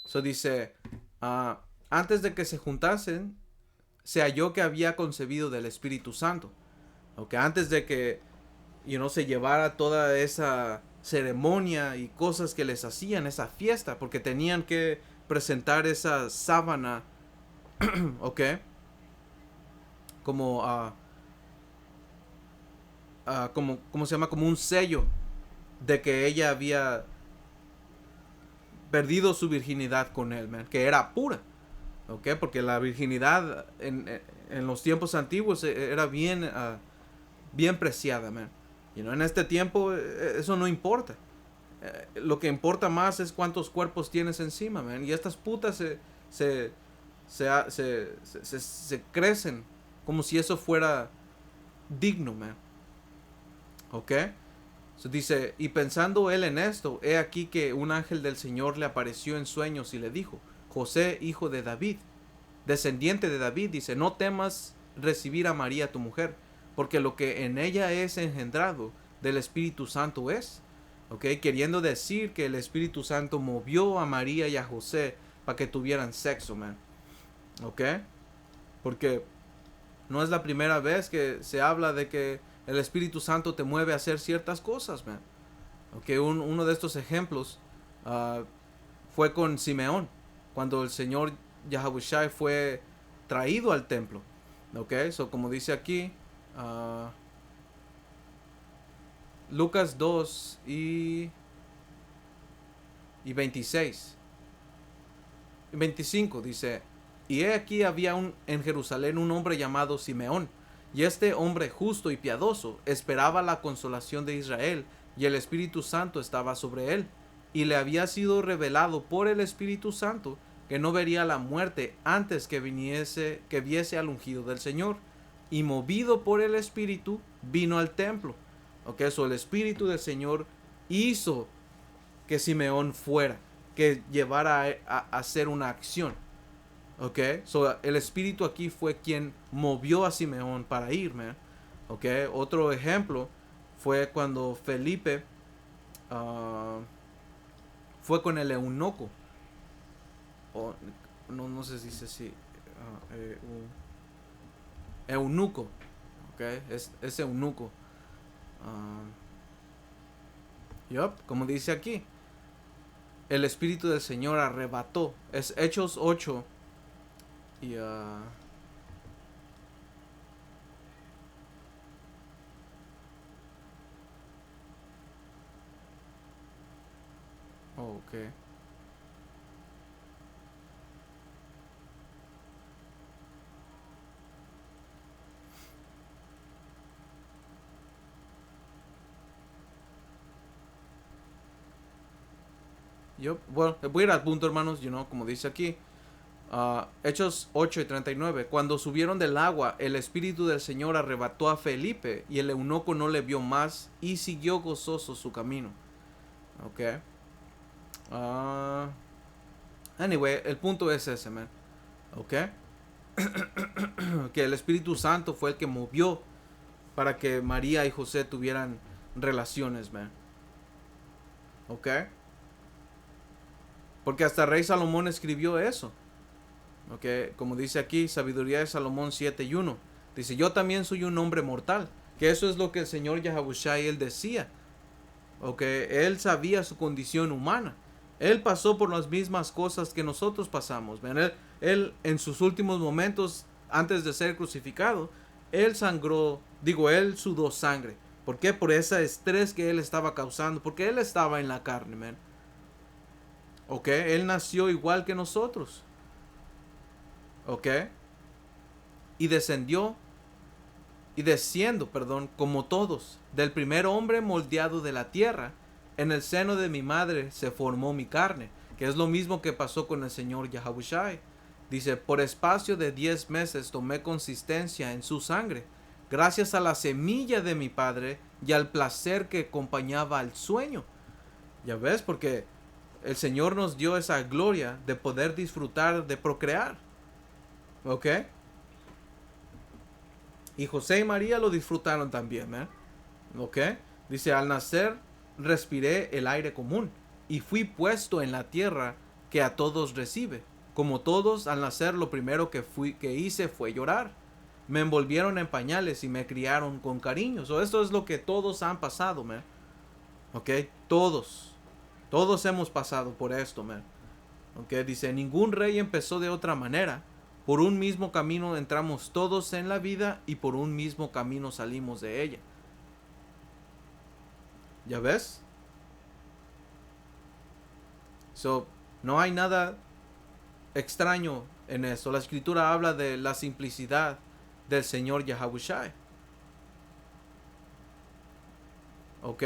Eso dice, antes de que se juntasen, se halló que había concebido del Espíritu Santo. ¿Ok? Antes de que, se llevara toda esa ceremonia y cosas que les hacían, esa fiesta, porque tenían que presentar esa sábana, ¿ok? Como, ¿cómo se llama? Como un sello de que ella había perdido su virginidad con él, man, que era pura. ¿Ok? Porque la virginidad en los tiempos antiguos era bien preciada, man. En este tiempo eso no importa. Lo que importa más es cuántos cuerpos tienes encima, man. Y estas putas se crecen como si eso fuera digno, man. ¿Ok? Dice, y pensando él en esto, he aquí que un ángel del Señor le apareció en sueños y le dijo, José, hijo de David, descendiente de David, dice, no temas recibir a María tu mujer, porque lo que en ella es engendrado del Espíritu Santo es. ¿Ok? Queriendo decir que el Espíritu Santo movió a María y a José para que tuvieran sexo, man. ¿Ok? Porque no es la primera vez que se habla de que el Espíritu Santo te mueve a hacer ciertas cosas, man. ¿Ok? Uno de estos ejemplos fue con Simeón, cuando el Señor Yahushua fue traído al templo. ¿Ok? So, como dice aquí, Lucas 2 y 26 y 25 dice, y he aquí había en Jerusalén un hombre llamado Simeón, y este hombre justo y piadoso esperaba la consolación de Israel, y el Espíritu Santo estaba sobre él, y le había sido revelado por el Espíritu Santo que no vería la muerte antes que viese al ungido del Señor, y movido por el Espíritu vino al templo. Ok, so el Espíritu del Señor hizo que Simeón fuera, que llevara a hacer una acción. Ok, so el Espíritu aquí fue quien movió a Simeón para ir, man. Ok, otro ejemplo fue cuando Felipe fue con el eunuco. No sé si dice así. Eunuco. Ok, es eunuco. Como dice aquí, el Espíritu del Señor arrebató. Es Hechos 8 y ok. Bueno, voy a ir al punto, hermanos, como dice aquí. Hechos 8 y 39. Cuando subieron del agua, el Espíritu del Señor arrebató a Felipe, y el eunuco no le vio más y siguió gozoso su camino. Ok. Anyway, el punto es ese, man. Ok. Que el Espíritu Santo fue el que movió para que María y José tuvieran relaciones, man. Ok. Porque hasta Rey Salomón escribió eso. Ok, como dice aquí, Sabiduría de Salomón 7 y 1. Dice, yo también soy un hombre mortal. Que eso es lo que el Señor Yahushua él decía. Ok, él sabía su condición humana. Él pasó por las mismas cosas que nosotros pasamos. Él en sus últimos momentos, antes de ser crucificado, él él sudó sangre. ¿Por qué? Por ese estrés que él estaba causando. Porque él estaba en la carne, man. Ok, él nació igual que nosotros. Ok. Y desciendo, como todos, del primer hombre moldeado de la tierra, en el seno de mi madre se formó mi carne, que es lo mismo que pasó con el Señor Yahushua. Dice, por espacio de 10 meses tomé consistencia en su sangre, gracias a la semilla de mi padre y al placer que acompañaba al sueño. Ya ves, porque el Señor nos dio esa gloria de poder disfrutar de procrear. ¿Ok? Y José y María lo disfrutaron también, ¿eh? ¿Ok? Dice, al nacer respiré el aire común y fui puesto en la tierra que a todos recibe. Como todos, al nacer lo primero que hice fue llorar. Me envolvieron en pañales y me criaron con cariño. Esto es lo que todos han pasado, man. ¿Ok? Todos. Todos hemos pasado por esto, man. ¿Ok? Dice, ningún rey empezó de otra manera. Por un mismo camino entramos todos en la vida y por un mismo camino salimos de ella. ¿Ya ves? No hay nada extraño en eso. La escritura habla de la simplicidad del Señor Yahushua. ¿Ok?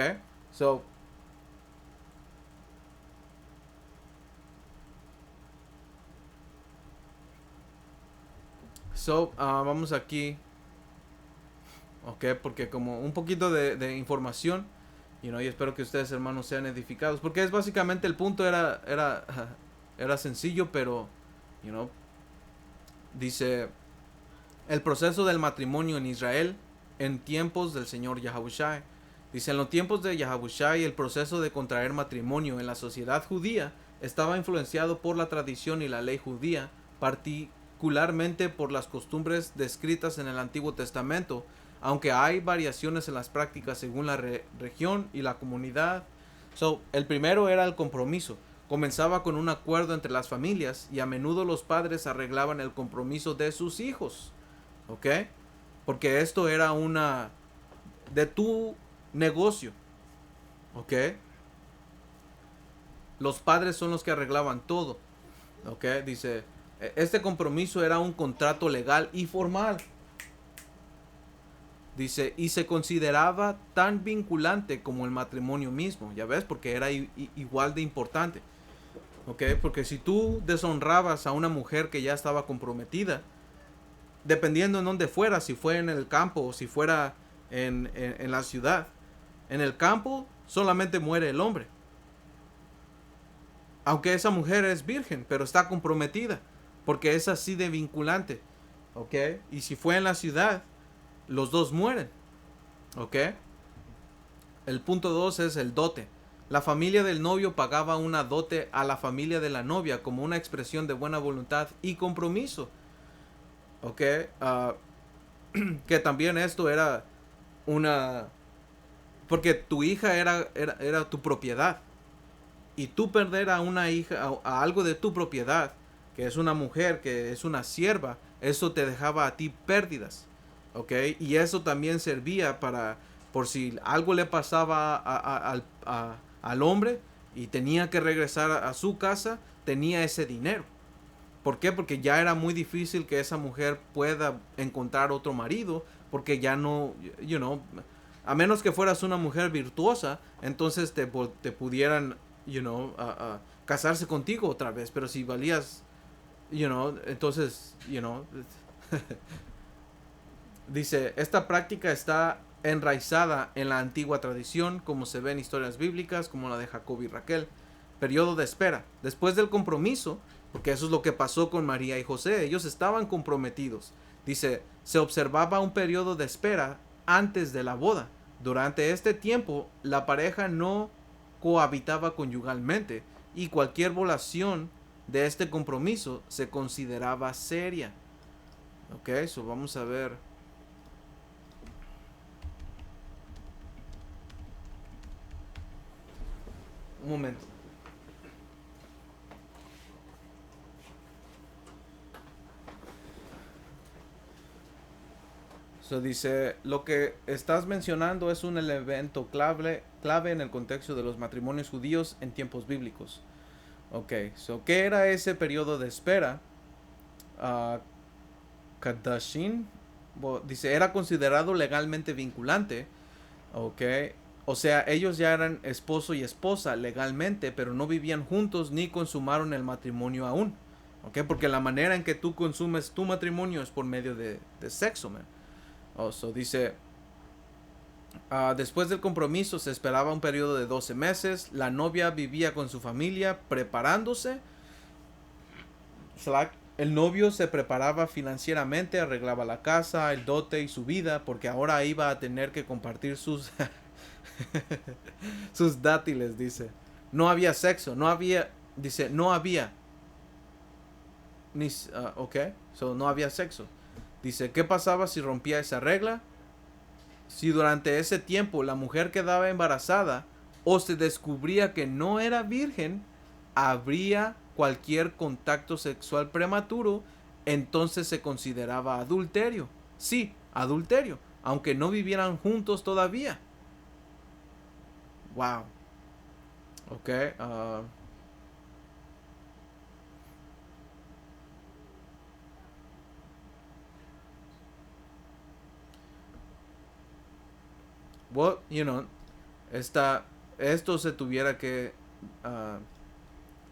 Vamos aquí. Ok, porque como un poquito de información, y espero que ustedes, hermanos, sean edificados. Porque es básicamente el punto era era sencillo, pero, you know, dice, el proceso del matrimonio en Israel en tiempos del Señor Yahushua. Dice, en los tiempos de Yahushua el proceso de contraer matrimonio en la sociedad judía estaba influenciado por la tradición y la ley judía, particularmente por las costumbres descritas en el Antiguo Testamento, aunque hay variaciones en las prácticas según la región y la comunidad. El primero era el compromiso. Comenzaba con un acuerdo entre las familias y a menudo los padres arreglaban el compromiso de sus hijos. ¿Ok? Porque esto era una de tu negocio. ¿Ok? Los padres son los que arreglaban todo. ¿Ok? Dice, este compromiso era un contrato legal y formal. Dice, y se consideraba tan vinculante como el matrimonio mismo. Ya ves, porque era igual de importante. ¿Ok? Porque si tú deshonrabas a una mujer que ya estaba comprometida, dependiendo en dónde fuera, si fue en el campo o si fuera en la ciudad, en el campo solamente muere el hombre. Aunque esa mujer es virgen, pero está comprometida, porque es así de vinculante. ¿Ok? Y si fue en la ciudad, los dos mueren. ¿Ok? El punto 2 es el dote. La familia del novio pagaba una dote a la familia de la novia como una expresión de buena voluntad y compromiso. ¿Ok? Que también esto era una... Porque tu hija era tu propiedad. Y tú perder a una hija, a algo de tu propiedad, que es una mujer, que es una sierva, eso te dejaba a ti pérdidas. ¿Ok? Y eso también servía para, por si algo le pasaba al hombre y tenía que regresar a su casa, tenía ese dinero. ¿Por qué? Porque ya era muy difícil que esa mujer pueda encontrar otro marido, porque ya no, a menos que fueras una mujer virtuosa, entonces te pudieran, casarse contigo otra vez, pero si valías, entonces, dice, esta práctica está enraizada en la antigua tradición, como se ve en historias bíblicas, como la de Jacob y Raquel. Periodo de espera. Después del compromiso, porque eso es lo que pasó con María y José, ellos estaban comprometidos. Dice, se observaba un periodo de espera antes de la boda. Durante este tiempo, la pareja no cohabitaba conyugalmente y cualquier violación de este compromiso se consideraba seria. Ok, eso vamos a ver. Un momento. Dice, lo que estás mencionando es un evento clave en el contexto de los matrimonios judíos en tiempos bíblicos. Ok, ¿qué era ese periodo de espera? Kadashin, dice, era considerado legalmente vinculante. Ok, o sea, ellos ya eran esposo y esposa legalmente, pero no vivían juntos ni consumaron el matrimonio aún. Ok, porque la manera en que tú consumes tu matrimonio es por medio de sexo, man. Dice, después del compromiso se esperaba un periodo de 12 meses. La novia vivía con su familia preparándose. El novio se preparaba financieramente, arreglaba la casa, el dote y su vida, porque ahora iba a tener que compartir sus sus dátiles, dice. No había sexo, no había, dice, no había ni, ok, no había sexo. Dice, ¿qué pasaba si rompía esa regla? Si durante ese tiempo la mujer quedaba embarazada o se descubría que no era virgen, habría cualquier contacto sexual prematuro, entonces se consideraba adulterio. Sí, adulterio, aunque no vivieran juntos todavía. Wow. Ok. Well, esto se tuviera que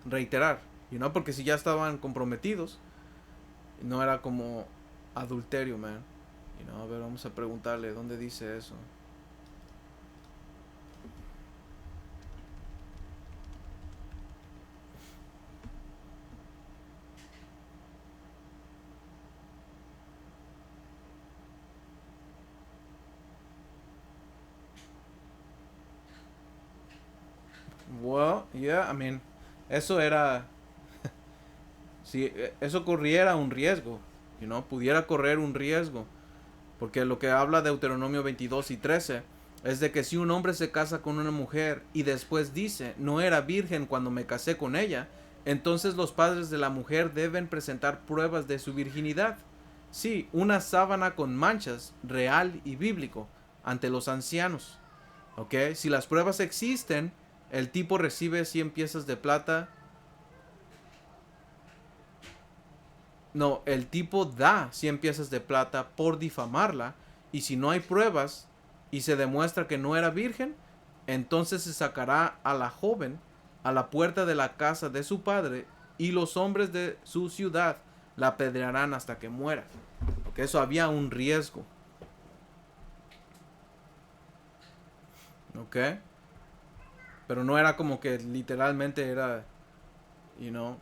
reiterar, porque si ya estaban comprometidos, no era como adulterio, man. A ver, vamos a preguntarle dónde dice eso. Yeah, I mean, eso era, si eso corriera un riesgo, pudiera correr un riesgo, porque lo que habla Deuteronomio 22:13 es de que si un hombre se casa con una mujer y después dice, no era virgen cuando me casé con ella, entonces los padres de la mujer deben presentar pruebas de su virginidad. Sí, una sábana con manchas, real y bíblico, ante los ancianos. ¿Ok? Si las pruebas existen, el tipo recibe 100 piezas de plata. No, el tipo da 100 piezas de plata por difamarla. Y si no hay pruebas y se demuestra que no era virgen, entonces se sacará a la joven a la puerta de la casa de su padre y los hombres de su ciudad la apedrearán hasta que muera. Porque eso había un riesgo. ¿Ok? Pero no era como que literalmente era, you know,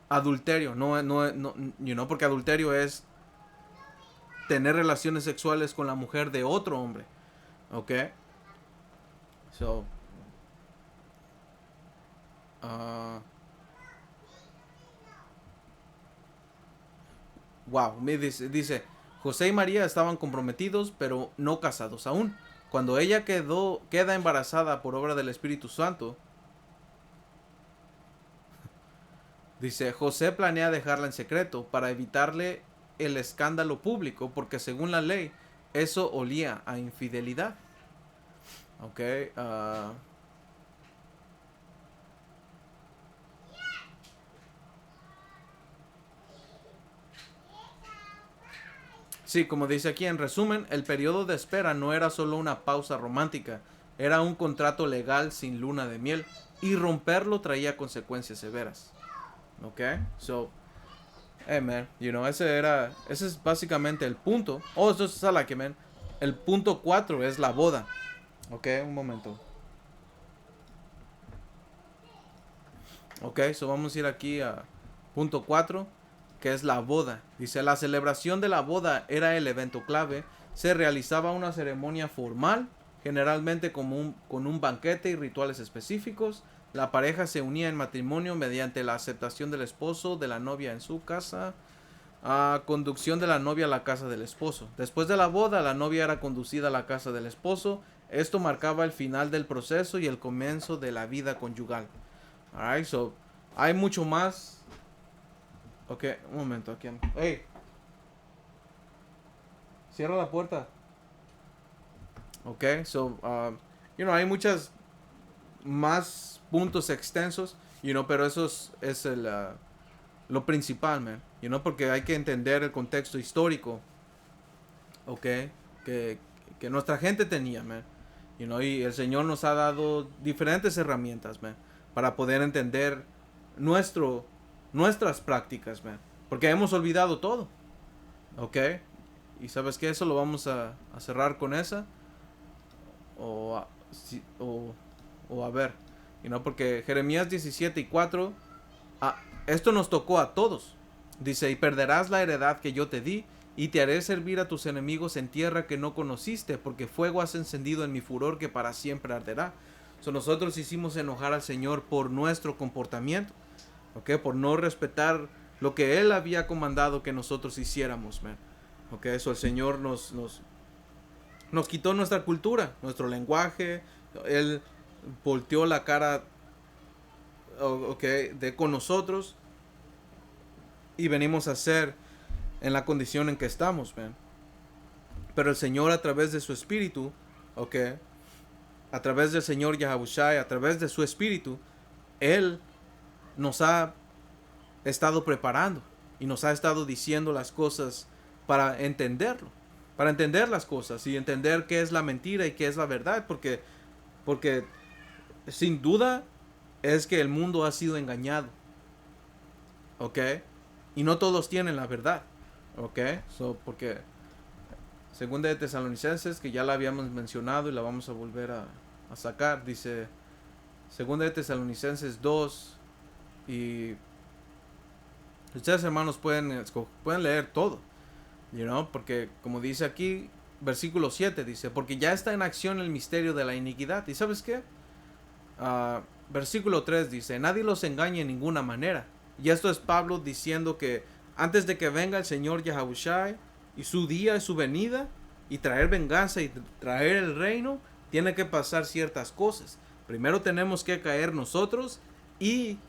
adulterio. No, porque adulterio es tener relaciones sexuales con la mujer de otro hombre. ¿Ok? So, uh, wow, dice, José y María estaban comprometidos, pero no casados aún. Cuando ella queda embarazada por obra del Espíritu Santo, dice, José planea dejarla en secreto para evitarle el escándalo público, porque según la ley, eso olía a infidelidad. Ok, sí, como dice aquí, en resumen, el periodo de espera no era solo una pausa romántica, era un contrato legal sin luna de miel, y romperlo traía consecuencias severas. Ok, so, hey man, ese es básicamente el punto. Oh, eso es like, man. El punto 4 es la boda. Ok, un momento. Ok, so vamos a ir aquí a punto 4, que es la boda. Dice, la celebración de la boda era el evento clave. Se realizaba una ceremonia formal, generalmente con un banquete y rituales específicos. La pareja se unía en matrimonio mediante la aceptación del esposo de la novia en su casa, a conducción de la novia a la casa del esposo. Después de la boda, la novia era conducida a la casa del esposo. Esto marcaba el final del proceso y el comienzo de la vida conyugal. Alright, so hay mucho más. Ok, un momento aquí. Hey, cierra la puerta. Ok, so, hay muchas más puntos extensos, pero eso es lo principal, man. Porque hay que entender el contexto histórico, ok, que, que nuestra gente tenía, man. Y el Señor nos ha dado diferentes herramientas, man, para poder entender nuestro, nuestras prácticas, man. Porque hemos olvidado todo, ok. Y sabes que eso lo vamos a cerrar con esa. O a, si- o a ver, porque Jeremías 17:4, esto nos tocó a todos. Dice, y perderás la heredad que yo te di, y te haré servir a tus enemigos en tierra que no conociste, porque fuego has encendido en mi furor que para siempre arderá. Nosotros hicimos enojar al Señor por nuestro comportamiento, ¿ok? Por no respetar lo que Él había comandado que nosotros hiciéramos, man. ¿Ok? Eso el Señor nos quitó nuestra cultura, nuestro lenguaje. Él volteó la cara, ok, con nosotros, y venimos a ser en la condición en que estamos, man. Pero el Señor, a través de su espíritu, ok, a través del Señor Yahabushai, a través de su espíritu, Él nos ha estado preparando y nos ha estado diciendo las cosas para entenderlo, para entender las cosas y entender qué es la mentira y qué es la verdad, porque sin duda es que el mundo ha sido engañado, ¿ok? Y no todos tienen la verdad, ¿ok? Porque segunda de Tesalonicenses, que ya la habíamos mencionado y la vamos a volver a sacar, dice segunda de Tesalonicenses 2, y ustedes, hermanos, pueden leer todo, porque como dice aquí, versículo 7 dice, porque ya está en acción el misterio de la iniquidad. ¿Y sabes qué? Versículo 3 dice, nadie los engañe en ninguna manera. Y esto es Pablo diciendo que antes de que venga el Señor Yahushua y su día y su venida y traer venganza y traer el reino, tiene que pasar ciertas cosas. Primero tenemos que caer nosotros y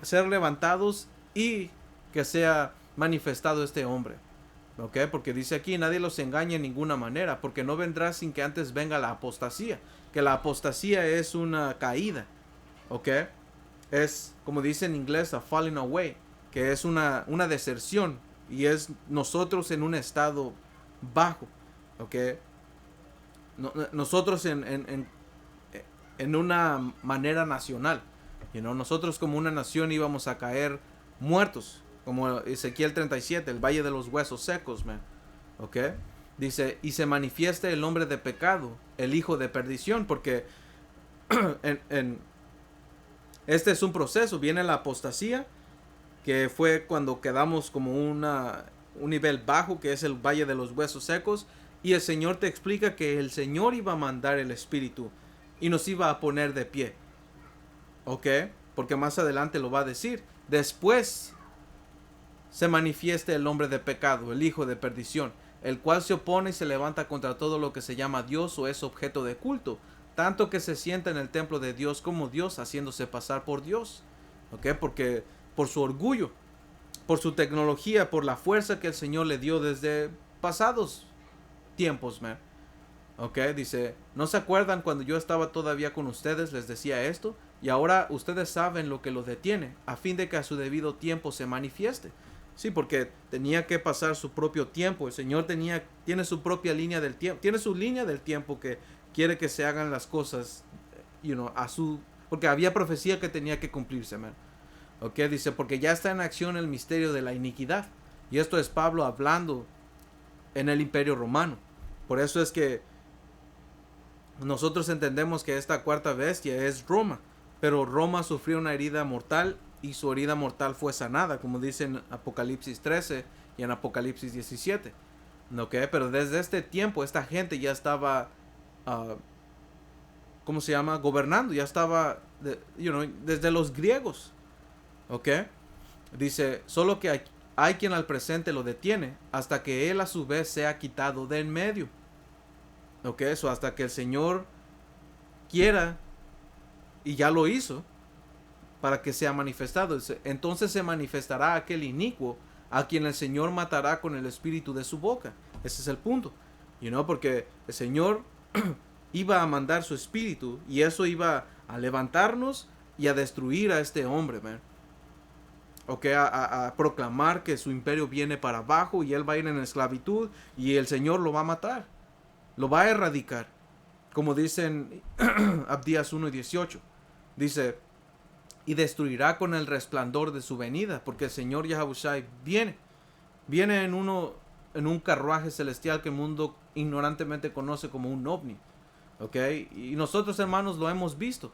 ser levantados y que sea manifestado este hombre. ¿Ok? Porque dice aquí, nadie los engaña en ninguna manera, porque no vendrá sin que antes venga la apostasía. Que la apostasía es una caída. ¿Ok? Es, como dice en inglés, a falling away, que es una deserción y es nosotros en un estado bajo. ¿Ok? Nosotros en una manera nacional. Nosotros como una nación íbamos a caer muertos, como Ezequiel 37, el valle de los huesos secos, man. ¿Ok? Dice, y se manifiesta el hombre de pecado, el hijo de perdición, porque este es un proceso. Viene la apostasía, que fue cuando quedamos como un nivel bajo, que es el valle de los huesos secos, y el Señor te explica que el Señor iba a mandar el Espíritu y nos iba a poner de pie. ¿Ok? Porque más adelante lo va a decir. Después se manifiesta el hombre de pecado, el hijo de perdición, el cual se opone y se levanta contra todo lo que se llama Dios o es objeto de culto, tanto que se sienta en el templo de Dios como Dios, haciéndose pasar por Dios. ¿Ok? Porque por su orgullo, por su tecnología, por la fuerza que el Señor le dio desde pasados tiempos, man. Ok, dice, ¿no se acuerdan cuando yo estaba todavía con ustedes? Les decía esto, y ahora ustedes saben lo que los detiene, a fin de que a su debido tiempo se manifieste. Sí, porque tenía que pasar su propio tiempo. El Señor tiene su propia línea del tiempo, tiene su línea del tiempo que quiere que se hagan las cosas, porque había profecía que tenía que cumplirse, man. Ok, dice, porque ya está en acción el misterio de la iniquidad. Y esto es Pablo hablando en el Imperio Romano. Por eso es que nosotros entendemos que esta cuarta bestia es Roma, pero Roma sufrió una herida mortal y su herida mortal fue sanada, como dice en Apocalipsis 13 y en Apocalipsis 17. ¿Okay? Pero desde este tiempo esta gente ya estaba, ¿cómo se llama? Gobernando, ya estaba, desde los griegos. ¿Ok? Dice, solo que hay quien al presente lo detiene hasta que él a su vez sea quitado de en medio. ¿Ok? Eso hasta que el Señor quiera, y ya lo hizo, para que sea manifestado. Entonces se manifestará aquel inicuo a quien el Señor matará con el espíritu de su boca. Ese es el punto. Porque el Señor iba a mandar su espíritu y eso iba a levantarnos y a destruir a este hombre, man. Ok, a proclamar que su imperio viene para abajo y él va a ir en esclavitud y el Señor lo va a matar. Lo va a erradicar. Como dicen Abdías 1:18. Dice, y destruirá con el resplandor de su venida, porque el Señor Yahushua viene en un carruaje celestial que el mundo ignorantemente conoce como un ovni. ¿Ok? Y nosotros, hermanos, lo hemos visto.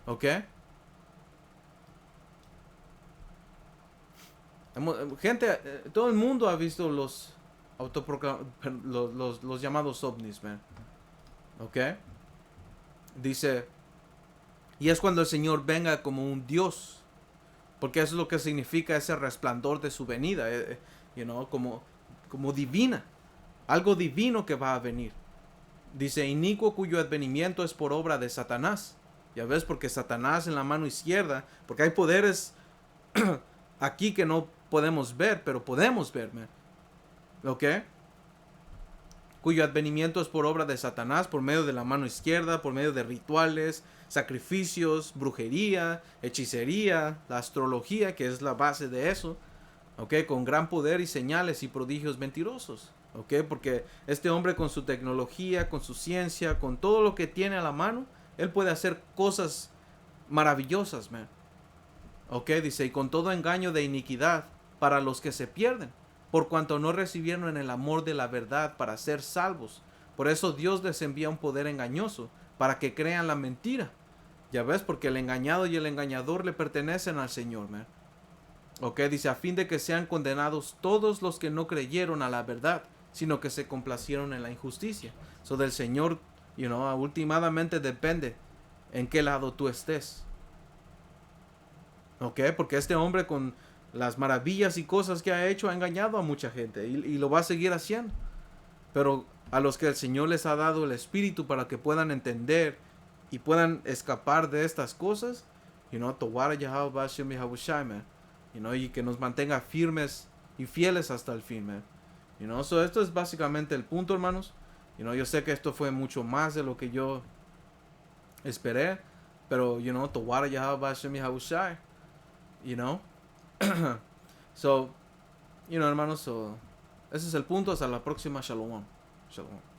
¿Ok? Gente, todo el mundo ha visto los llamados ovnis, man. ¿Ok? Dice, y es cuando el Señor venga como un Dios, porque eso es lo que significa ese resplandor de su venida, como divina, algo divino que va a venir. Dice, inicuo cuyo advenimiento es por obra de Satanás. Ya ves, porque Satanás en la mano izquierda, porque hay poderes aquí que no podemos ver, pero podemos ver, man. ¿Ok? Cuyo advenimiento es por obra de Satanás, por medio de la mano izquierda, por medio de rituales, sacrificios, brujería, hechicería, la astrología, que es la base de eso, ¿ok? Con gran poder y señales y prodigios mentirosos, ¿ok? Porque este hombre con su tecnología, con su ciencia, con todo lo que tiene a la mano, él puede hacer cosas maravillosas, man. ¿Ok? Dice, y con todo engaño de iniquidad para los que se pierden, por cuanto no recibieron el amor de la verdad para ser salvos. Por eso Dios les envía un poder engañoso, para que crean la mentira. Ya ves, porque el engañado y el engañador le pertenecen al Señor, man. Ok, dice, a fin de que sean condenados todos los que no creyeron a la verdad, sino que se complacieron en la injusticia. So del Señor, últimamente depende en qué lado tú estés. Ok, porque este hombre con las maravillas y cosas que ha hecho ha engañado a mucha gente y lo va a seguir haciendo. Pero a los que el Señor les ha dado el Espíritu para que puedan entender y puedan escapar de estas cosas, Tawara Yahweh Bashem Yahushai, man. Y que nos mantenga firmes y fieles hasta el fin, man. So esto es básicamente el punto, hermanos. Yo sé que esto fue mucho más de lo que yo esperé, pero, Tawara Yahweh Bashem Yahushai, So, hermanos, ese es el punto. Hasta la próxima. Shalom. Shalom.